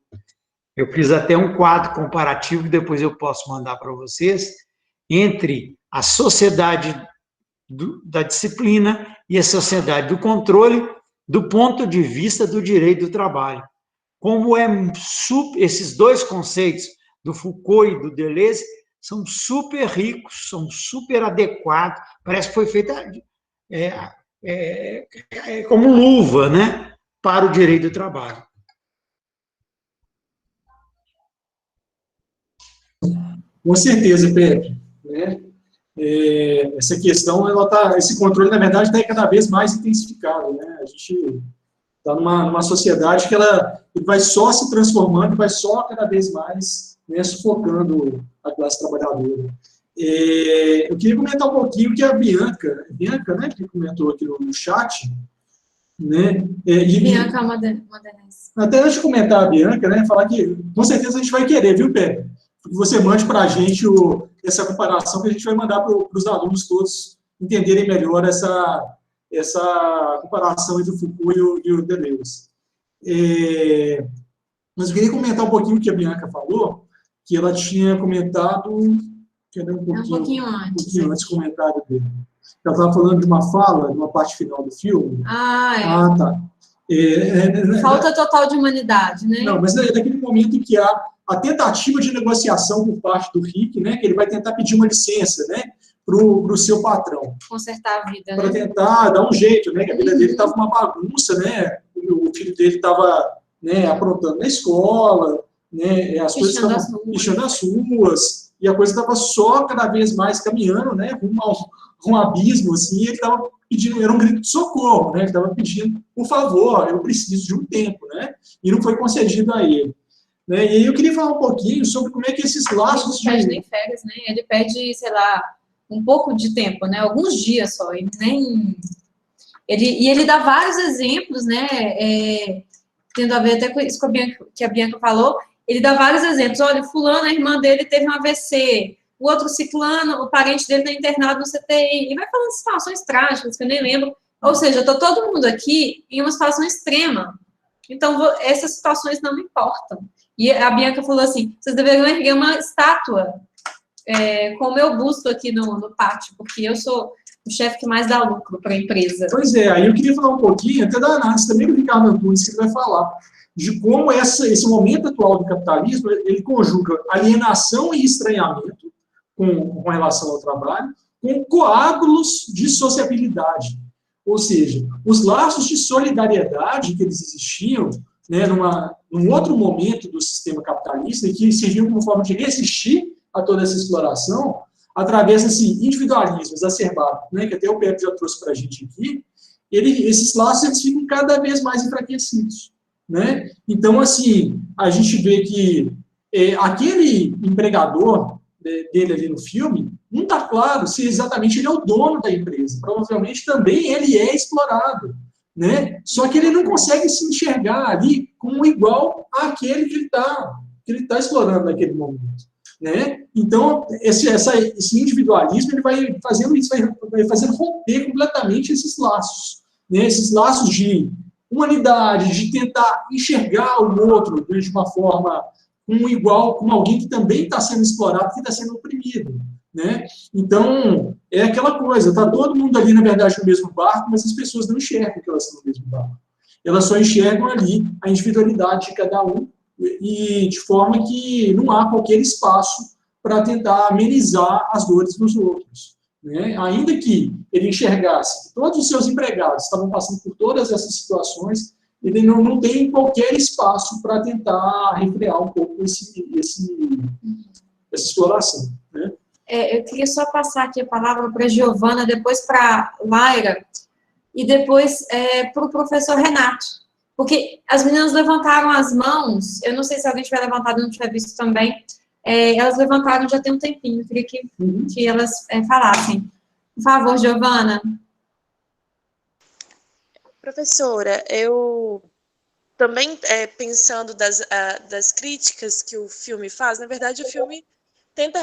Eu fiz até um quadro comparativo, que depois eu posso mandar para vocês, entre a sociedade da disciplina e a sociedade do controle do ponto de vista do direito do trabalho. Como esses dois conceitos, do Foucault e do Deleuze, são super ricos, são super adequados, parece que foi feita como luva, né, para o direito do trabalho. Com certeza, Pepe, né? Essa questão, esse controle, na verdade, está cada vez mais intensificado, né? A gente está numa sociedade que ele vai só se transformando, vai só cada vez mais, né, sufocando a classe trabalhadora. Eu queria comentar um pouquinho que a Bianca, né, que comentou aqui no chat, né? Bianca Modenese. Até antes de comentar a Bianca, né, falar que com certeza a gente vai querer, viu, Pepe? Que você mande para a gente essa comparação que a gente vai mandar para os alunos todos entenderem melhor essa comparação entre o Foucault e o Deleuze. Mas eu queria comentar um pouquinho o que a Bianca falou, que ela tinha comentado... Um pouquinho antes do comentário dele. Ela estava falando de uma fala, de uma parte final do filme. Tá. Falta total de humanidade, né? Não, mas é daquele momento em que há a tentativa de negociação por parte do Rick, né, que ele vai tentar pedir uma licença, né, para o seu patrão. Consertar a vida, para né? tentar dar um jeito, né, que a vida dele estava uma bagunça, né, o filho dele estava, né, aprontando na escola, né, as coisas estavam pichando as ruas, e a coisa estava só cada vez mais caminhando, né, rumo a um abismo, assim, e ele estava pedindo, era um grito de socorro, né, ele estava pedindo, por favor, eu preciso de um tempo, né, e não foi concedido a ele. Né, e aí eu queria falar um pouquinho sobre como é que esses laços... Ele não pede nem férias, né, ele pede, sei lá, um pouco de tempo, né, alguns dias só, ele nem... ele dá vários exemplos, né, tendo a ver até com isso que a Bianca falou, ele dá vários exemplos, olha, fulano, a irmã dele teve um AVC, o outro ciclano, o parente dele está internado no CTI, e vai falando de situações trágicas, que eu nem lembro, ou seja, está todo mundo aqui em uma situação extrema, então essas situações não me importam. E a Bianca falou assim, vocês deveriam erguer uma estátua com o meu busto aqui no pátio, porque eu sou o chefe que mais dá lucro para a empresa. Pois é, aí eu queria falar um pouquinho, até da análise também do Ricardo Antunes, que ele vai falar, de como esse momento atual do capitalismo, ele conjuga alienação e estranhamento com relação ao trabalho, com coágulos de sociabilidade. Ou seja, os laços de solidariedade que eles existiam, né, num outro momento do sistema capitalista, e que serviam como forma de resistir a toda essa exploração, através desse individualismo exacerbado, né, que até o Pepe já trouxe para a gente aqui, esses laços eles ficam cada vez mais enfraquecidos. Né? Então, assim, a gente vê que aquele empregador dele ali no filme, não está claro se exatamente ele é o dono da empresa. Provavelmente também ele é explorado. Né? Só que ele não consegue se enxergar ali como igual àquele que ele tá explorando naquele momento. Né? Então, esse individualismo ele vai fazendo isso, vai fazendo romper completamente esses laços. Né? Esses laços de humanidade, de tentar enxergar o outro de uma forma como alguém que também está sendo explorado, que está sendo oprimido. Né? Então, é aquela coisa, está todo mundo ali, na verdade, no mesmo barco, mas as pessoas não enxergam que elas estão no mesmo barco. Elas só enxergam ali a individualidade de cada um, e de forma que não há qualquer espaço para tentar amenizar as dores dos outros. Né? Ainda que ele enxergasse que todos os seus empregados estavam passando por todas essas situações, ele não tem qualquer espaço para tentar refrear um pouco essa exploração. Né? Eu queria só passar aqui a palavra para a Giovana, depois para a Laira, e depois para o professor Renato. Porque as meninas levantaram as mãos, eu não sei se alguém tiver levantado e não tiver visto também, elas levantaram já tem um tempinho, eu queria que elas falassem. Por favor, Giovana. Professora, eu também, pensando das críticas que o filme faz, na verdade, o filme tenta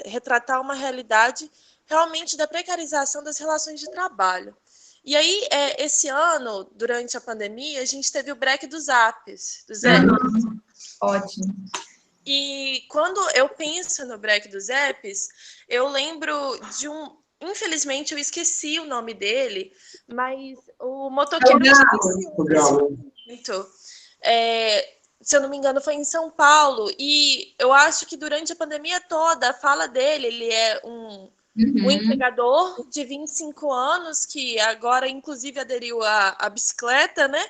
retratar uma realidade realmente da precarização das relações de trabalho. E aí, esse ano, durante a pandemia, a gente teve o break dos apps. Ótimo. E quando eu penso no break dos apps, eu lembro infelizmente eu esqueci o nome dele, mas o motoqueiro muito. Se eu não me engano, foi em São Paulo, e eu acho que durante a pandemia toda, a fala dele, ele é um entregador de 25 anos, que agora, inclusive, aderiu à bicicleta, né?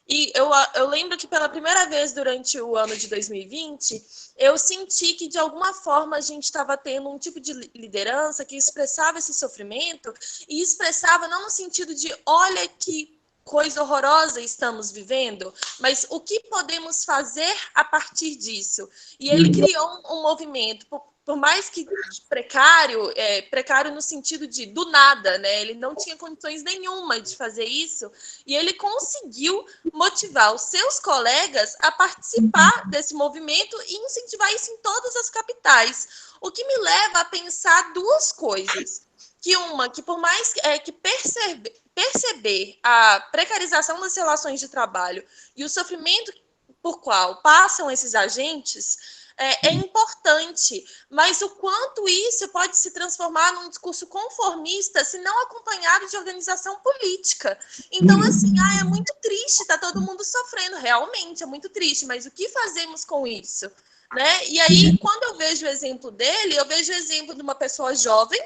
E eu lembro que pela primeira vez durante o ano de 2020, eu senti que de alguma forma a gente estava tendo um tipo de liderança que expressava esse sofrimento e expressava não no sentido de olha que coisa horrorosa estamos vivendo, mas o que podemos fazer a partir disso? E ele criou um movimento, por mais que precário, precário no sentido de do nada, né? Ele não tinha condições nenhuma de fazer isso, e ele conseguiu motivar os seus colegas a participar desse movimento e incentivar isso em todas as capitais. O que me leva a pensar duas coisas. Que por mais que perceber a precarização das relações de trabalho e o sofrimento por qual passam esses agentes é importante, mas o quanto isso pode se transformar num discurso conformista se não acompanhado de organização política. Então, assim, é muito triste, está todo mundo sofrendo, realmente, é muito triste, mas o que fazemos com isso? Né? E aí, quando eu vejo o exemplo dele, eu vejo o exemplo de uma pessoa jovem,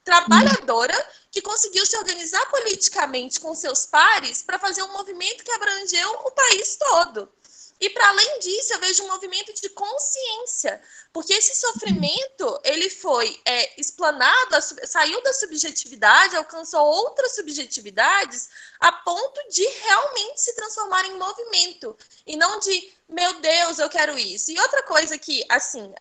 trabalhadora, que conseguiu se organizar politicamente com seus pares para fazer um movimento que abrangeu o país todo. E, para além disso, eu vejo um movimento de consciência, porque esse sofrimento, ele foi explanado, saiu da subjetividade, alcançou outras subjetividades, a ponto de realmente se transformar em movimento, e não de, meu Deus, eu quero isso. E outra coisa que, assim,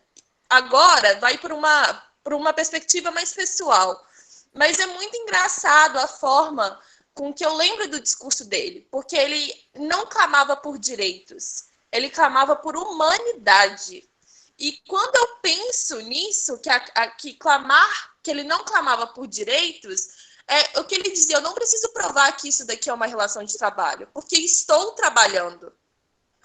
agora vai por uma perspectiva mais pessoal, mas é muito engraçado a forma com que eu lembro do discurso dele, porque ele não clamava por direitos, ele clamava por humanidade. E quando eu penso nisso, que ele não clamava por direitos, o que ele dizia, eu não preciso provar que isso daqui é uma relação de trabalho, porque estou trabalhando.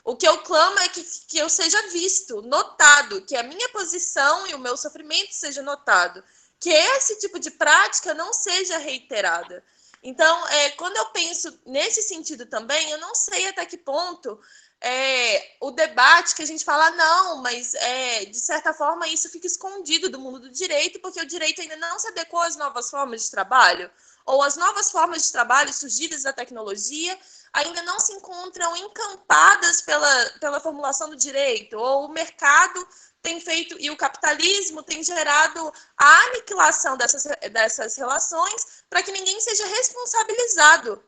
O que eu clamo é que eu seja visto, notado, que a minha posição e o meu sofrimento seja notado, que esse tipo de prática não seja reiterada. Então, quando eu penso nesse sentido também, eu não sei até que ponto o debate que a gente fala, não, mas de certa forma isso fica escondido do mundo do direito, porque o direito ainda não se adequou às novas formas de trabalho, ou as novas formas de trabalho surgidas da tecnologia ainda não se encontram encampadas pela formulação do direito, ou o mercado tem feito, e o capitalismo tem gerado a aniquilação dessas relações para que ninguém seja responsabilizado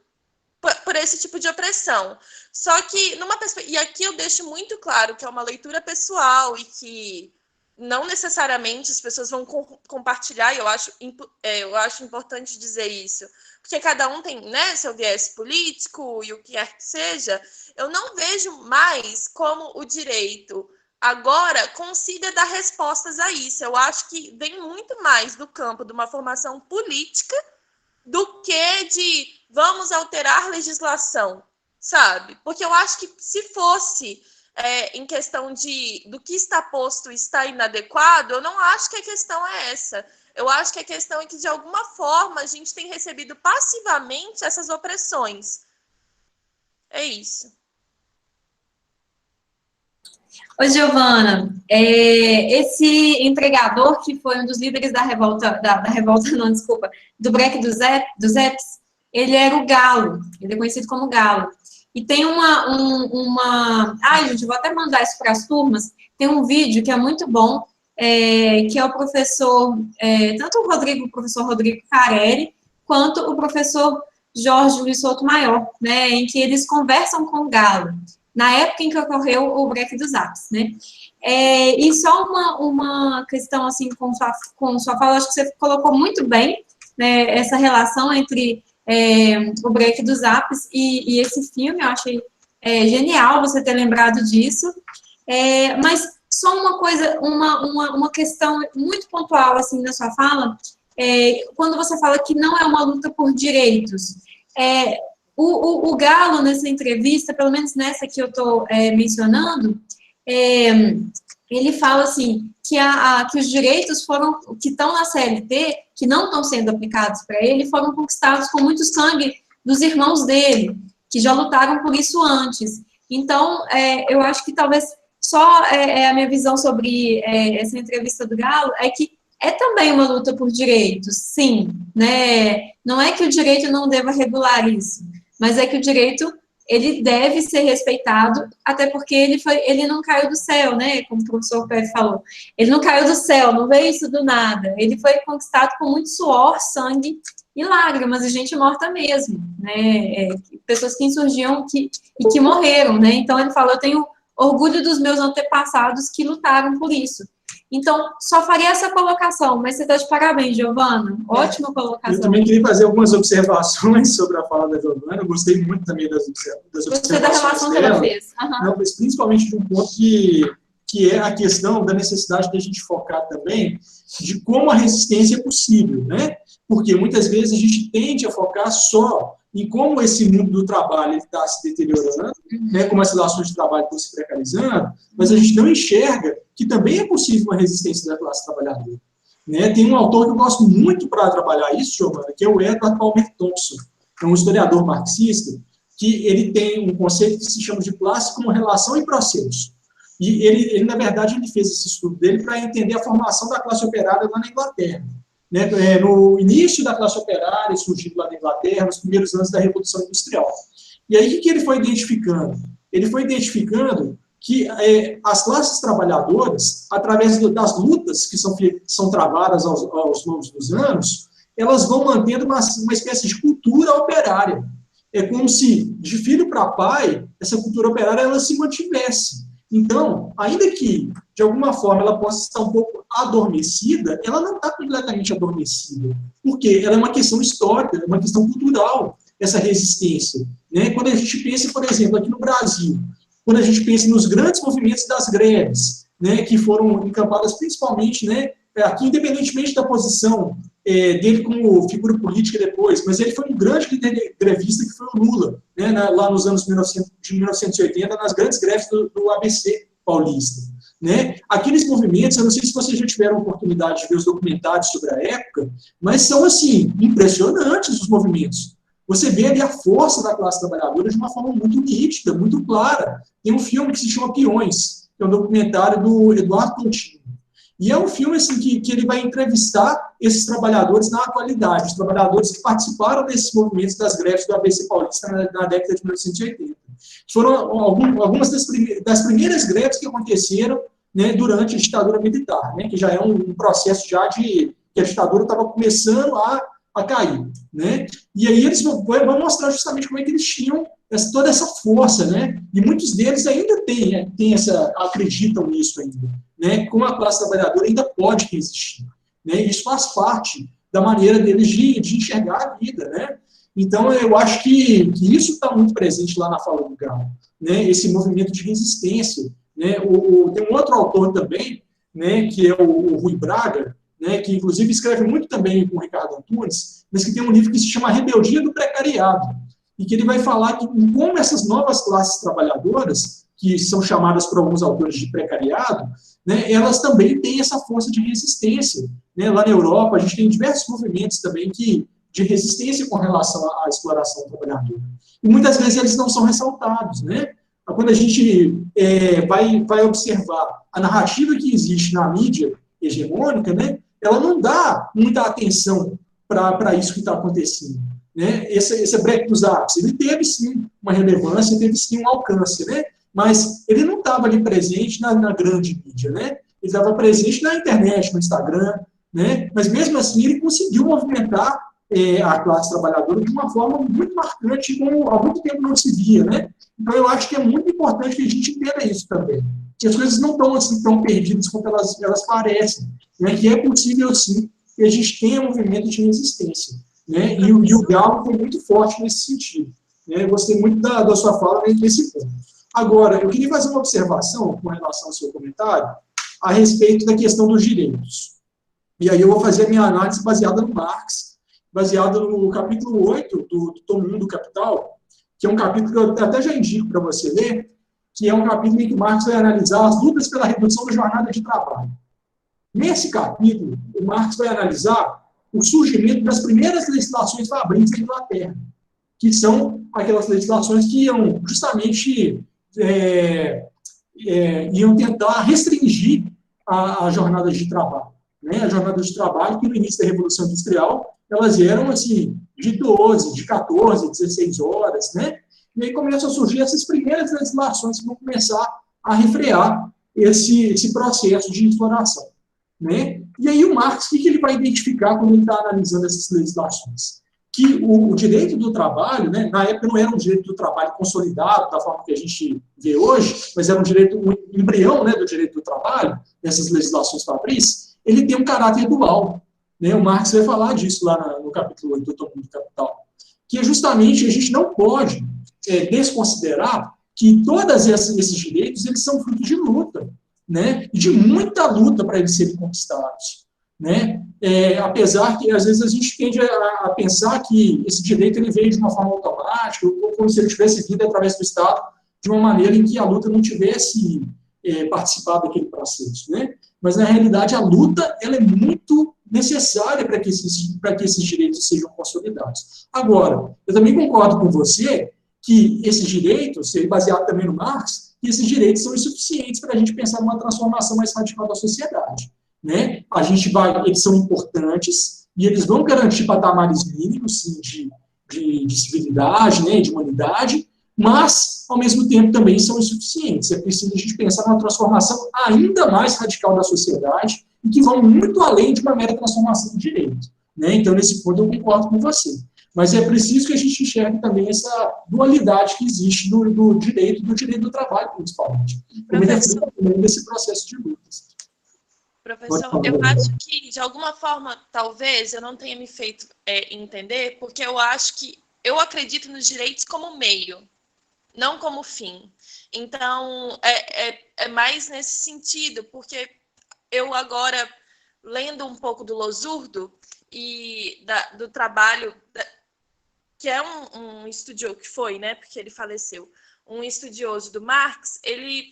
por esse tipo de opressão. Só que, e aqui eu deixo muito claro que é uma leitura pessoal e que não necessariamente as pessoas vão compartilhar, e eu acho importante dizer isso, porque cada um tem, né, seu viés político e o que quer que seja. Eu não vejo mais como o direito agora consiga dar respostas a isso. Eu acho que vem muito mais do campo de uma formação política do que de vamos alterar legislação, sabe? Porque eu acho que se fosse em questão do que está posto está inadequado, eu não acho que a questão é essa. Eu acho que a questão é que, de alguma forma, a gente tem recebido passivamente essas opressões. É isso. Ô, Giovana, esse entregador que foi um dos líderes da revolta, do break dos EPs, ele era o Galo, ele é conhecido como Galo. E tem Ai, gente, vou até mandar isso para as turmas, tem um vídeo que é muito bom, que é o professor, tanto o professor Rodrigo Carelli, quanto o professor Jorge Luiz Sotomayor, né, em que eles conversam com o Galo, na época em que ocorreu o break dos apps, né. E só uma questão, assim, com sua fala, acho que você colocou muito bem, né, essa relação entre o break dos apps e esse filme. Eu achei genial você ter lembrado disso, mas só uma coisa, uma questão muito pontual, assim, na sua fala, quando você fala que não é uma luta por direitos, o Galo, nessa entrevista, pelo menos nessa que eu estou mencionando, ele fala assim, que os direitos que estão na CLT, que não estão sendo aplicados para ele, foram conquistados com muito sangue dos irmãos dele, que já lutaram por isso antes. Então, eu acho que talvez só a minha visão sobre essa entrevista do Galo é que é também uma luta por direitos, sim, né? Não é que o direito não deva regular isso, mas é que o direito ele deve ser respeitado, até porque ele não caiu do céu, né? Como o professor Pérez falou. Ele não caiu do céu, não veio isso do nada. Ele foi conquistado com muito suor, sangue e lágrimas, e gente morta mesmo, né? Pessoas que insurgiam e que morreram, né? Então, ele falou, eu tenho orgulho dos meus antepassados que lutaram por isso. Então, só faria essa colocação, mas você está de parabéns, Giovana. Ótima colocação. Eu também queria fazer algumas observações sobre a fala da Giovana. Eu gostei muito também das observações. Gostei da relação que ela fez. Uhum. Não, mas principalmente de um ponto que é a questão da necessidade de a gente focar também de como a resistência é possível, né? Porque muitas vezes a gente tende a focar só em como esse mundo do trabalho está se deteriorando, né, como as relações de trabalho estão se precarizando, mas a gente não enxerga que também é possível uma resistência da classe trabalhadora. Né? Tem um autor que eu gosto muito para trabalhar isso, Giovana, que é o Edward Palmer Thompson, é um historiador marxista, que ele tem um conceito que se chama de classe como relação e processo. E ele na verdade, ele fez esse estudo dele para entender a formação da classe operária lá na Inglaterra. Né, no início da classe operária, surgindo lá na Inglaterra, nos primeiros anos da Revolução Industrial. E aí, o que ele foi identificando? Ele foi identificando que as classes trabalhadoras, através das lutas que são travadas aos longos dos anos, elas vão mantendo uma espécie de cultura operária. É como se, de filho para pai, essa cultura operária ela se mantivesse. Então, ainda que, de alguma forma, ela possa estar um pouco adormecida, ela não está completamente adormecida, porque ela é uma questão histórica, é uma questão cultural, essa resistência. Né? Quando a gente pensa, por exemplo, aqui no Brasil, quando a gente pensa nos grandes movimentos das greves, né, que foram encampadas principalmente, né, aqui, independentemente da posição dele como figura política depois, mas ele foi um grande líder grevista, que foi o Lula, né, lá nos anos de 1980, nas grandes greves do ABC paulista. Né? Aqueles movimentos, eu não sei se vocês já tiveram oportunidade de ver os documentários sobre a época, mas são, assim, impressionantes os movimentos. Você vê ali a força da classe trabalhadora de uma forma muito nítida, muito clara. Tem um filme que se chama Peões, que é um documentário do Eduardo Coutinho. E é um filme assim, que ele vai entrevistar esses trabalhadores na atualidade, os trabalhadores que participaram desses movimentos das greves do ABC Paulista na década de 1980. Foram algumas das primeiras greves que aconteceram, né, durante a ditadura militar, né, que já é um processo já que a ditadura estava começando a cair. Né? E aí eles vão mostrar justamente como é que eles tinham toda essa força, né? E muitos deles ainda acreditam nisso ainda, né? Como a classe trabalhadora ainda pode resistir, né? Isso faz parte da maneira deles de enxergar a vida, né? Então, eu acho que isso está muito presente lá na fala do Galo, né? Esse movimento de resistência, né? Tem um outro autor também, né? Que é o Rui Braga, né? Que inclusive escreve muito também com o Ricardo Antunes, mas que tem um livro que se chama A Rebeldia do Precariado, e que ele vai falar que como essas novas classes trabalhadoras, que são chamadas por alguns autores de precariado, né, elas também têm essa força de resistência. Né? Lá na Europa, a gente tem diversos movimentos também de resistência com relação à exploração trabalhadora. E muitas vezes eles não são ressaltados. Né? Quando a gente vai observar a narrativa que existe na mídia hegemônica, né, ela não dá muita atenção para isso que está acontecendo. Né? Esse break dos ápices, ele teve sim uma relevância, teve sim um alcance, né? Mas ele não estava ali presente na grande mídia, né? Ele estava presente na internet, no Instagram, né? Mas mesmo assim ele conseguiu movimentar a classe trabalhadora de uma forma muito marcante, como há muito tempo não se via, né? Então eu acho que é muito importante que a gente entenda isso também, que as coisas não estão assim tão perdidas quanto elas parecem, né? Que é possível sim que a gente tenha movimento de resistência. Né? E o Galo foi muito forte nesse sentido. Né? Eu gostei muito da sua fala nesse ponto. Agora, eu queria fazer uma observação com relação ao seu comentário a respeito da questão dos direitos. E aí eu vou fazer a minha análise baseada no Marx, baseada no capítulo 8 do Tomo 1 do Capital, que é um capítulo que eu até já indico para você ler, que é um capítulo em que Marx vai analisar as lutas pela redução da jornada de trabalho. Nesse capítulo, o Marx vai analisar o surgimento das primeiras legislações fabris na Inglaterra, que são aquelas legislações que iam justamente iam tentar restringir a jornada de trabalho. Né? A jornada de trabalho, que no início da Revolução Industrial, elas eram assim, de 12, de 14, 16 horas, né? E aí começam a surgir essas primeiras legislações que vão começar a refrear esse processo de exploração. Né? E aí o Marx, o que ele vai identificar quando ele está analisando essas legislações? Que o direito do trabalho, né, na época não era um direito do trabalho consolidado, da forma que a gente vê hoje, mas era um embrião, né, do direito do trabalho, dessas legislações fabris, ele tem um caráter dual. Né? O Marx vai falar disso lá no capítulo 8 do Autonomia do Capital, que é justamente a gente não pode desconsiderar que todos esses direitos eles são fruto de luta, né? E de muita luta para eles serem conquistados. Né? Apesar que, às vezes, a gente tende a pensar que esse direito ele veio de uma forma automática, ou como se ele tivesse vindo através do Estado, de uma maneira em que a luta não tivesse participado daquele processo. Né? Mas, na realidade, a luta ela é muito necessária para que esses direitos sejam consolidados. Agora, eu também concordo com você que esses direitos, baseado também no Marx, que esses direitos são insuficientes para a gente pensar numa transformação mais radical da sociedade. Né? Eles são importantes e eles vão garantir patamares mínimos sim, de civilidade, né, de humanidade, mas, ao mesmo tempo, também são insuficientes. É preciso a gente pensar numa transformação ainda mais radical da sociedade e que vão muito além de uma mera transformação do direito. Né? Então, nesse ponto, eu concordo com você. Mas é preciso que a gente enxergue também essa dualidade que existe do direito do trabalho, principalmente. Como desse processo de lutas. Professor, eu acho que, de alguma forma, talvez eu não tenha me feito entender, porque eu acredito nos direitos como meio, não como fim. Então, é mais nesse sentido, porque eu agora, lendo um pouco do Losurdo e do trabalho, que é um estudioso, que foi, né, porque ele faleceu, um estudioso do Marx, ele,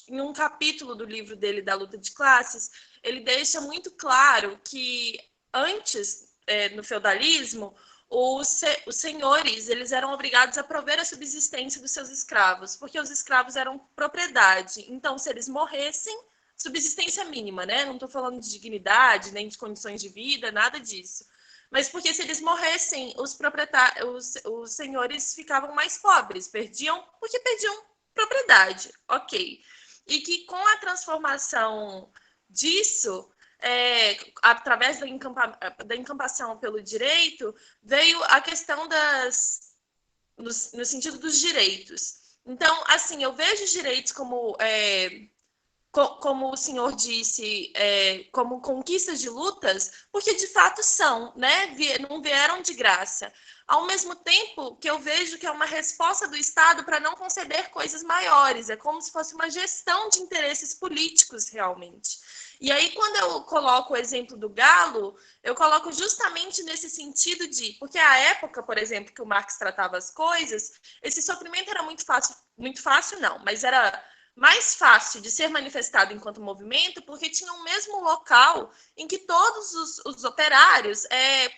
em um capítulo do livro dele, da luta de classes, ele deixa muito claro que antes, no feudalismo, os senhores eles eram obrigados a prover a subsistência dos seus escravos, porque os escravos eram propriedade. Então, se eles morressem, subsistência mínima, né? Não estou falando de dignidade, nem de condições de vida, nada disso. Mas porque se eles morressem, os senhores ficavam mais pobres, porque perdiam propriedade, ok. E que com a transformação disso, através da encampação pelo direito, veio a questão no sentido dos direitos. Então, assim, eu vejo os direitos como o senhor disse, como conquistas de lutas, porque de fato são, né? Não vieram de graça. Ao mesmo tempo que eu vejo que é uma resposta do Estado para não conceder coisas maiores, é como se fosse uma gestão de interesses políticos, realmente. E aí, quando eu coloco o exemplo do galo, eu coloco justamente nesse sentido porque a época, por exemplo, que o Marx tratava as coisas, esse sofrimento era muito fácil não, mas era mais fácil de ser manifestado enquanto movimento, porque tinha o mesmo local em que todos os operários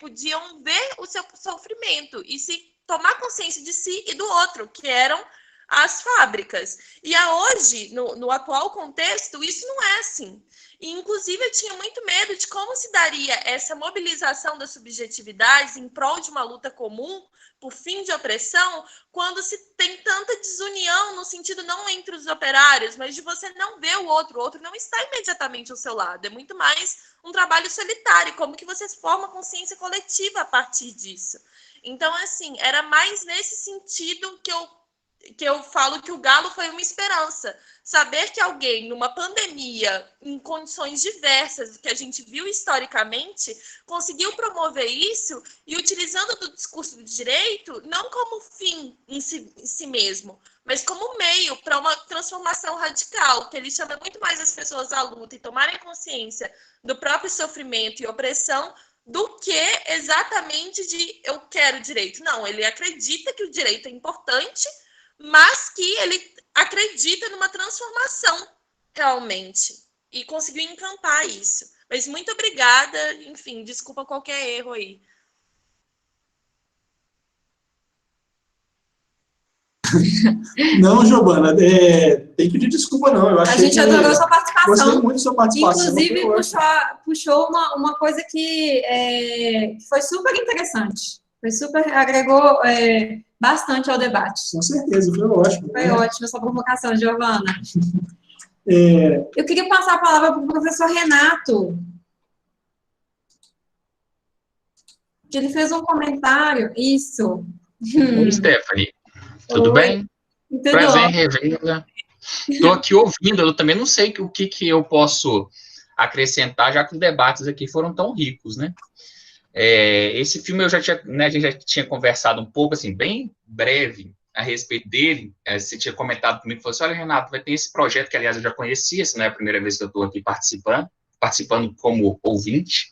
podiam ver o seu sofrimento e se tomar consciência de si e do outro, que eram as fábricas. E hoje, no atual contexto, isso não é assim. E, inclusive, eu tinha muito medo de como se daria essa mobilização das subjetividades em prol de uma luta comum, por fim de opressão, quando se tem tanta desunião, no sentido não entre os operários, mas de você não ver o outro não está imediatamente ao seu lado, é muito mais um trabalho solitário, como que você forma consciência coletiva a partir disso. Então, assim, era mais nesse sentido que eu falo que o galo foi uma esperança. Saber que alguém, numa pandemia, em condições diversas, que a gente viu historicamente, conseguiu promover isso e utilizando do discurso do direito, não como fim em si mesmo, mas como meio para uma transformação radical, que ele chama muito mais as pessoas à luta e tomarem consciência do próprio sofrimento e opressão do que exatamente de eu quero direito. Não, ele acredita que o direito é importante, mas que ele acredita numa transformação realmente e conseguiu encampar isso. Mas muito obrigada, enfim, desculpa qualquer erro aí. Não, Giovana, tem que pedir desculpa, não. Eu achei a gente adorou sua participação. Gostei muito da sua participação. Inclusive, puxou uma coisa que foi super interessante. Agregou bastante ao debate. Com certeza, foi ótimo. Foi ótima essa provocação, Giovana. Eu queria passar a palavra para o professor Renato. Ele fez um comentário. Isso. Oi, Stephanie. Tudo bem? Tudo Prazer em revê-la. Estou aqui ouvindo, eu também não sei o que eu posso acrescentar, já que os debates aqui foram tão ricos, né? Esse filme a gente já tinha conversado um pouco, assim, bem breve a respeito dele. Você tinha comentado comigo, falou assim, olha, Renato, vai ter esse projeto, que aliás eu já conhecia, essa não é a primeira vez que eu estou aqui participando como ouvinte.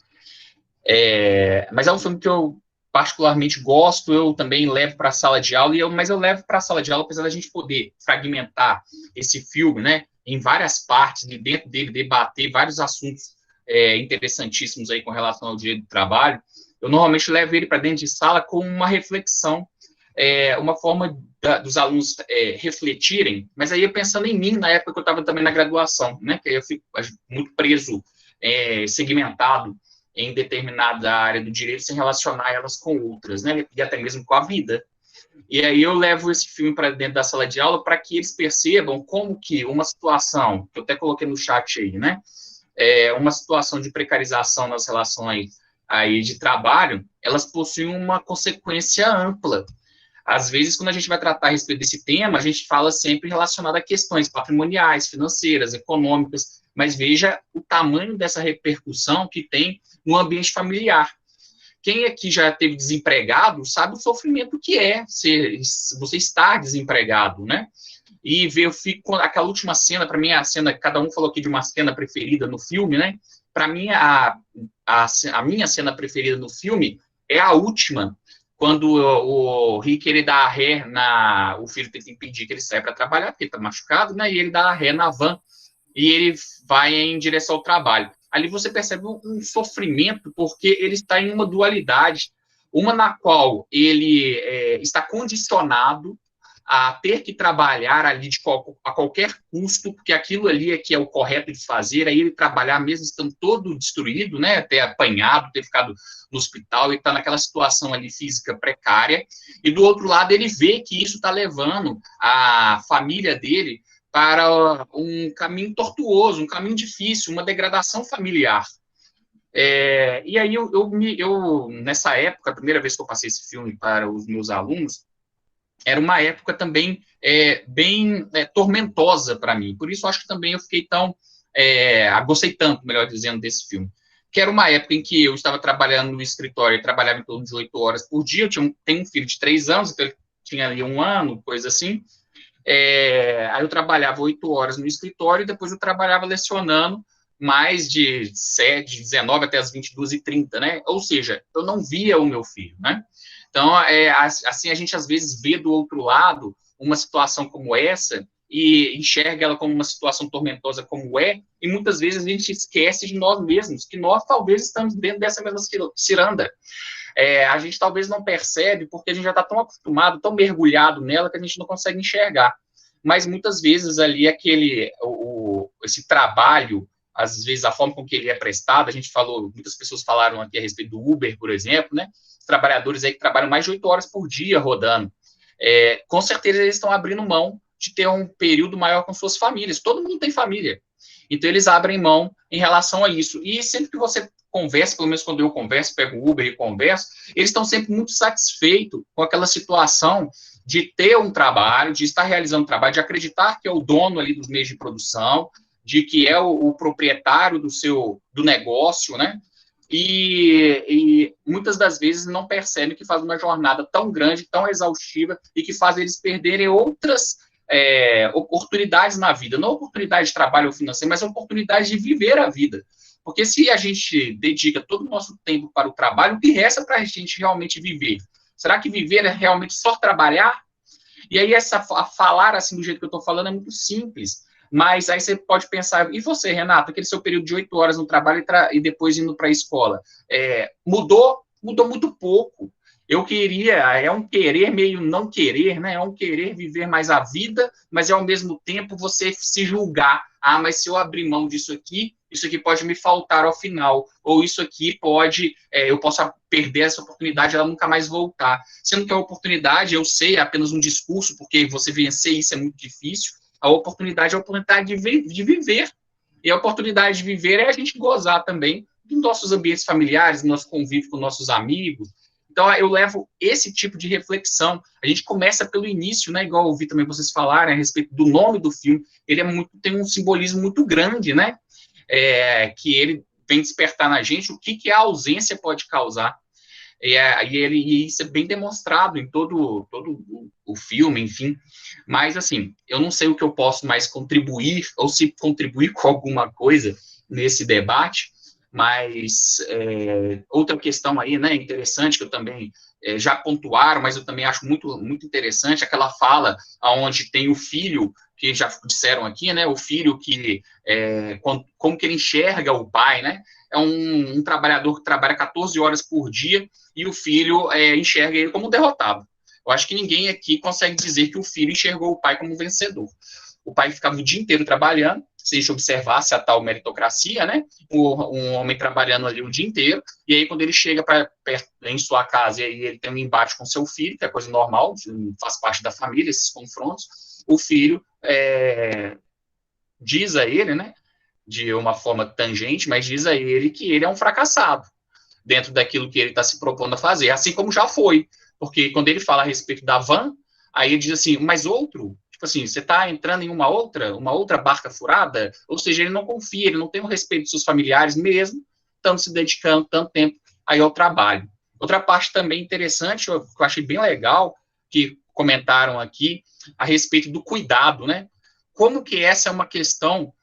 Mas é um filme que eu particularmente gosto, eu também levo para a sala de aula, mas eu levo para a sala de aula, apesar da gente poder fragmentar esse filme, né, em várias partes, e dentro dele debater vários assuntos interessantíssimos aí com relação ao direito do trabalho, eu normalmente levo ele para dentro de sala com uma reflexão, uma forma dos alunos refletirem, mas aí pensando em mim, na época que eu estava também na graduação, né, que eu fico muito preso, segmentado, em determinada área do direito, sem relacionar elas com outras, né, e até mesmo com a vida. E aí eu levo esse filme para dentro da sala de aula para que eles percebam como que uma situação, que eu até coloquei no chat aí, né, uma situação de precarização nas relações aí de trabalho, elas possuem uma consequência ampla. Às vezes, quando a gente vai tratar a respeito desse tema, a gente fala sempre relacionado a questões patrimoniais, financeiras, econômicas, mas veja o tamanho dessa repercussão que tem no ambiente familiar. Quem aqui já teve desempregado sabe o sofrimento que é você estar desempregado, né? E ver, eu fico com aquela última cena, para mim, a cena, cada um falou aqui de uma cena preferida no filme, né? Para mim, a minha cena preferida no filme é a última, quando o Rick, ele dá a ré o filho tenta impedir que ele saia para trabalhar, porque ele está machucado, né? E ele dá a ré na van, e ele vai em direção ao trabalho. Ali você percebe um sofrimento, porque ele está em uma dualidade, uma na qual ele está condicionado a ter que trabalhar ali a qualquer custo, porque aquilo ali é que é o correto de fazer, aí ele trabalhar mesmo estando todo destruído, né, ter apanhado, ter ficado no hospital e está naquela situação ali física precária, e do outro lado ele vê que isso está levando a família dele para um caminho tortuoso, um caminho difícil, uma degradação familiar. E aí eu, nessa época, a primeira vez que eu passei esse filme para os meus alunos, era uma época também bem tormentosa para mim. Por isso, acho que também eu fiquei gostei tanto, melhor dizendo, desse filme. Que era uma época em que eu estava trabalhando no escritório, eu trabalhava em torno de 8 horas por dia, tenho um filho de 3 anos, então ele tinha ali 1 ano, coisa assim. Aí eu trabalhava 8 horas no escritório, e depois eu trabalhava lecionando mais de 19 até as 22h30, né? Ou seja, eu não via o meu filho, né? Então, assim, a gente às vezes vê do outro lado uma situação como essa e enxerga ela como uma situação tormentosa como e muitas vezes a gente esquece de nós mesmos, que nós talvez estamos dentro dessa mesma ciranda. A gente talvez não percebe porque a gente já está tão acostumado, tão mergulhado nela, que a gente não consegue enxergar. Mas muitas vezes ali esse trabalho, às vezes a forma com que ele é prestado, muitas pessoas falaram aqui a respeito do Uber, por exemplo, né? Os trabalhadores aí que trabalham mais de 8 horas por dia rodando. Com certeza eles estão abrindo mão de ter um período maior com suas famílias. Todo mundo tem família. Então eles abrem mão em relação a isso. E sempre que você conversa, pelo menos quando eu converso, pego o Uber e converso, eles estão sempre muito satisfeitos com aquela situação de ter um trabalho, de estar realizando um trabalho, de acreditar que é o dono ali dos meios de produção, de que é o proprietário do negócio, né? E muitas das vezes não percebem que faz uma jornada tão grande, tão exaustiva, e que faz eles perderem outras oportunidades na vida, não oportunidade de trabalho ou financeiro, mas a oportunidade de viver a vida. Porque se a gente dedica todo o nosso tempo para o trabalho, o que resta para a gente realmente viver? Será que viver é realmente só trabalhar? E aí, falar assim, do jeito que eu estou falando, é muito simples. Mas aí você pode pensar, e você, Renato, aquele seu período de 8 horas no trabalho e depois indo para a escola, mudou muito pouco. Eu queria, é um querer meio não querer, né? É um querer viver mais a vida, mas ao mesmo tempo você se julgar. Ah, mas se eu abrir mão disso aqui pode me faltar ao final. Ou isso aqui eu posso perder essa oportunidade, ela nunca mais voltar. Sendo que a oportunidade, eu sei, é apenas um discurso, porque você vencer isso é muito difícil. A oportunidade é a oportunidade de viver. E a oportunidade de viver é a gente gozar também dos nossos ambientes familiares, do nosso convívio com nossos amigos. Então, eu levo esse tipo de reflexão. A gente começa pelo início, né? Igual eu ouvi também vocês falarem a respeito do nome do filme. Ele tem um simbolismo muito grande, né? Que ele vem despertar na gente o que a ausência pode causar. E isso é bem demonstrado em todo o filme, enfim. Mas, assim, eu não sei o que eu posso mais contribuir, ou se contribuir com alguma coisa nesse debate, mas outra questão aí, né, interessante, que eu também já pontuaram, mas eu também acho muito, muito interessante, aquela fala onde tem o filho, que já disseram aqui, né, o filho que, como que ele enxerga o pai, né, é um trabalhador que trabalha 14 horas por dia, e o filho enxerga ele como derrotado. Eu acho que ninguém aqui consegue dizer que o filho enxergou o pai como vencedor. O pai ficava o dia inteiro trabalhando, se a gente observasse a tal meritocracia, né? Um homem trabalhando ali o dia inteiro, e aí quando ele chega em sua casa, e aí ele tem um embate com seu filho, que é coisa normal, faz parte da família, esses confrontos, o filho diz a ele, né? De uma forma tangente, mas diz a ele que ele é um fracassado dentro daquilo que ele está se propondo a fazer, assim como já foi, porque quando ele fala a respeito da van, aí ele diz assim, mas outro... assim, você está entrando em uma outra barca furada, ou seja, ele não confia, ele não tem o respeito dos seus familiares mesmo, estando se dedicando tanto tempo aí ao trabalho. Outra parte também interessante, que eu achei bem legal, que comentaram aqui, a respeito do cuidado, né? Como que essa é uma questão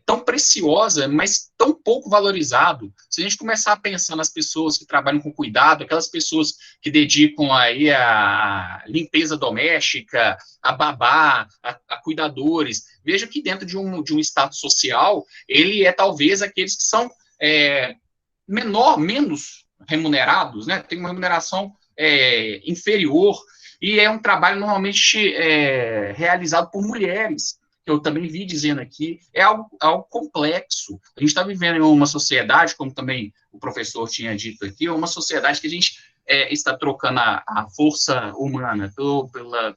tão preciosa, mas tão pouco valorizado. Se a gente começar a pensar nas pessoas que trabalham com cuidado, aquelas pessoas que dedicam aí a limpeza doméstica, a babá, a cuidadores, veja que dentro de um status social, ele é talvez aqueles que são menos remunerados, né? Tem uma remuneração inferior, e é um trabalho normalmente realizado por mulheres, que eu também vi dizendo aqui, é algo complexo. A gente está vivendo em uma sociedade, como também o professor tinha dito aqui, uma sociedade que a gente está trocando a força humana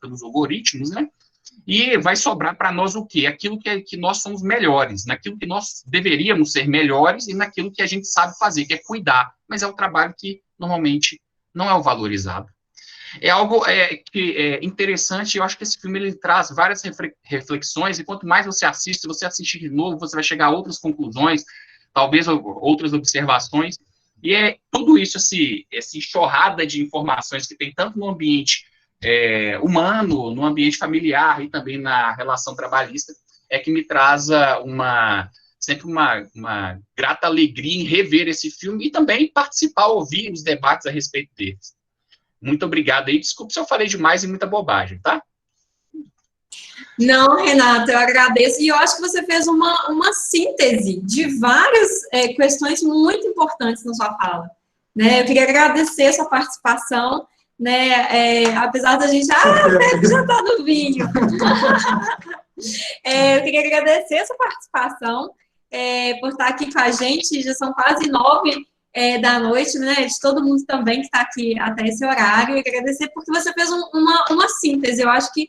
pelos algoritmos, né? E vai sobrar para nós o quê? Aquilo que nós somos melhores, naquilo que nós deveríamos ser melhores e naquilo que a gente sabe fazer, que é cuidar. Mas é um trabalho que, normalmente, não é o valorizado. É algo que é interessante, eu acho que esse filme ele traz várias reflexões, e quanto mais você assistir de novo, você vai chegar a outras conclusões, talvez outras observações, e tudo isso, essa enxurrada de informações que tem tanto no ambiente humano, no ambiente familiar e também na relação trabalhista, que me traz sempre uma grata alegria em rever esse filme e também participar, ouvir os debates a respeito deles. Muito obrigado aí. Desculpe se eu falei demais e muita bobagem, tá? Não, Renato, eu agradeço. E eu acho que você fez uma síntese de várias questões muito importantes na sua fala. Né? Eu queria agradecer a sua participação, né? Apesar da gente... o Pepe já está no vinho. Eu queria agradecer a sua participação, por estar aqui com a gente. Já são quase 9 da noite, né, de todo mundo também que está aqui até esse horário, e agradecer porque você fez uma síntese, eu acho que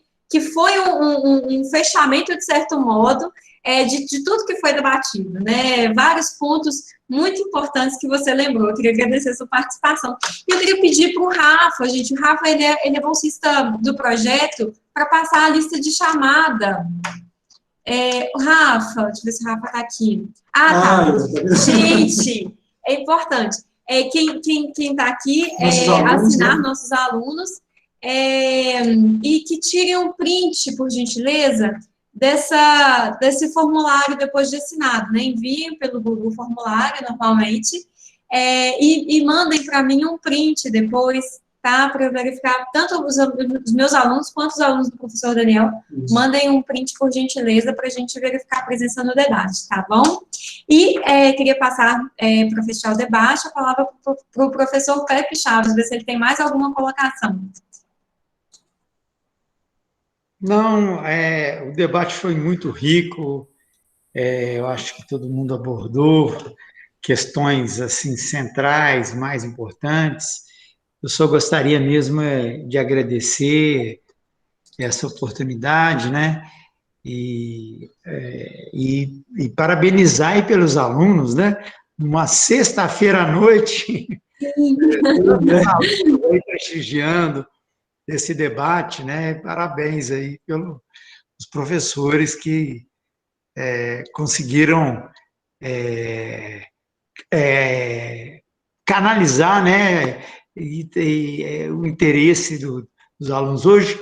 foi um fechamento, de certo modo, de tudo que foi debatido, né, vários pontos muito importantes que você lembrou. Eu queria agradecer a sua participação. E eu queria pedir para o Rafa, gente, o Rafa, ele é bolsista do projeto, para passar a lista de chamada. O Rafa, deixa eu ver se o Rafa está aqui. Tá. Gente... É importante. Quem está aqui assinar nossos alunos e que tirem um print, por gentileza, desse formulário depois de assinado, né? Enviem pelo Google formulário, normalmente, e mandem para mim um print depois, tá? Para eu verificar tanto os meus alunos quanto os alunos do professor Daniel. Isso. Mandem um print, por gentileza, para a gente verificar a presença no debate, tá bom? E queria passar, para fechar o debate, a palavra para o professor Pepe Chaves, ver se ele tem mais alguma colocação. Não, o debate foi muito rico, eu acho que todo mundo abordou questões assim centrais, mais importantes. Eu só gostaria mesmo de agradecer essa oportunidade, né? E parabenizar aí pelos alunos, né? Uma sexta-feira à noite, prestigiando esse debate, né? Parabéns aí pelos professores que conseguiram canalizar, né? O interesse dos alunos. Hoje,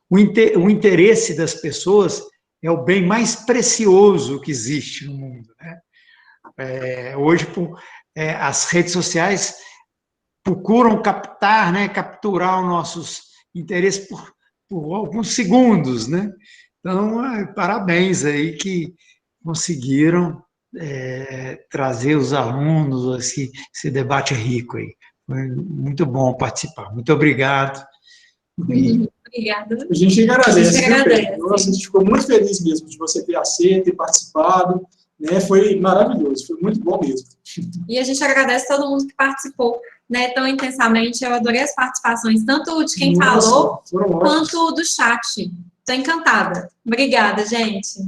o interesse das pessoas é o bem mais precioso que existe no mundo, né? Hoje, as redes sociais procuram captar, né, capturar os nossos interesses por alguns segundos, né? Então, parabéns aí que conseguiram trazer os alunos, esse debate rico aí. Foi muito bom participar. Muito obrigado. Obrigada. A gente agradece. agradece. Nossa, a gente ficou muito feliz mesmo de você ter aceito, ter participado, né? Foi maravilhoso, foi muito bom mesmo. E a gente agradece todo mundo que participou, né, tão intensamente. Eu adorei as participações, tanto de quem falou, quanto do chat. Estou encantada. Obrigada, gente.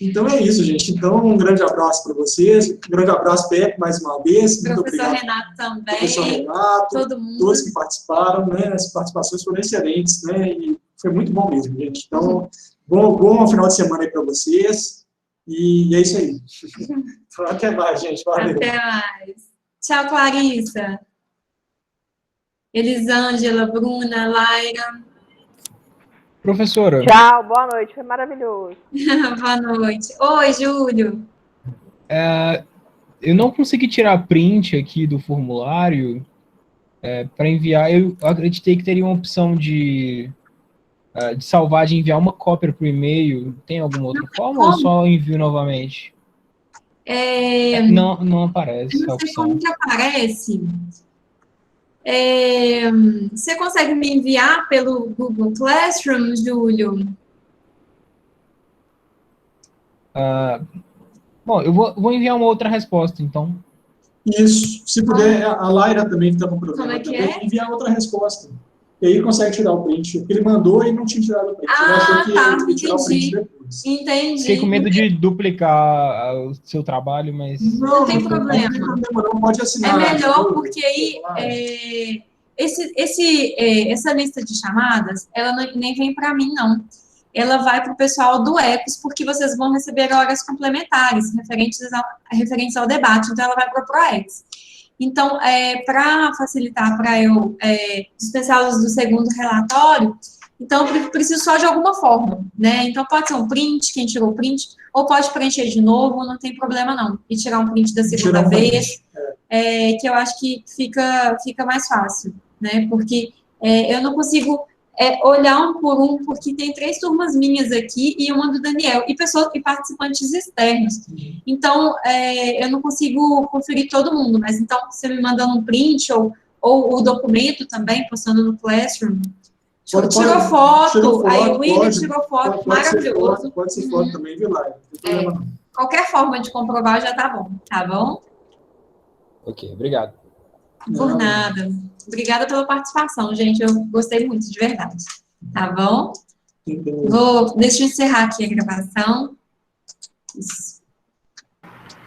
Então é isso, gente. Então, um grande abraço para vocês. Um grande abraço, Pepe, mais uma vez. Muito Professor obrigado. Renato também. Professor Renato. Todo mundo. Todos que participaram, né? As participações foram excelentes, né? E foi muito bom mesmo, gente. Então, bom final de semana aí para vocês. E é isso aí. Então, até mais, gente. Valeu. Até mais. Tchau, Clarissa. Elisângela, Bruna, Laira. Professora. Tchau, boa noite, foi maravilhoso. Boa noite. Oi, Júlio. Eu não consegui tirar print aqui do formulário para enviar. Eu acreditei que teria uma opção de salvar, de enviar uma cópia para o e-mail. Tem alguma outra forma ou só envio novamente? Não aparece a opção. Não sei como que aparece. Você consegue me enviar pelo Google Classroom, Júlio? Bom, eu vou enviar uma outra resposta, então. Isso. Se puder, a Laira também, que está com problema, Como é que também, enviar outra resposta. E aí consegue tirar o print. Porque ele mandou e não tinha tirado o print. Ele achou que ia tirar o print depois. Entendi. Fiquei com medo de duplicar o seu trabalho, mas... Não tem problema. Não pode assinar. É melhor, porque aí... essa lista de chamadas, ela nem vem para mim, não. Ela vai para o pessoal do ECOS, porque vocês vão receber horas complementares referentes ao debate, então ela vai para o ProEx. Então, para facilitar, para eu dispensá-los do segundo relatório, então eu preciso só de alguma forma, né? Então pode ser um print, quem tirou o print, ou pode preencher de novo, não tem problema não, e tirar um print da segunda vez, que eu acho que fica mais fácil, né? Porque eu não consigo olhar um por um, porque tem 3 turmas minhas aqui e uma do Daniel, e participantes externos. Então, eu não consigo conferir todo mundo, mas então, você me mandando um print ou o documento também, postando no Classroom, tirou foto, aí o William tirou foto, maravilhoso. Pode ser foto também, viu, Laila? Qualquer forma de comprovar já tá bom, tá bom? Ok, obrigado. Por nada. Obrigada pela participação, gente. Eu gostei muito, de verdade. Tá bom? Deixa eu encerrar aqui a gravação. Isso.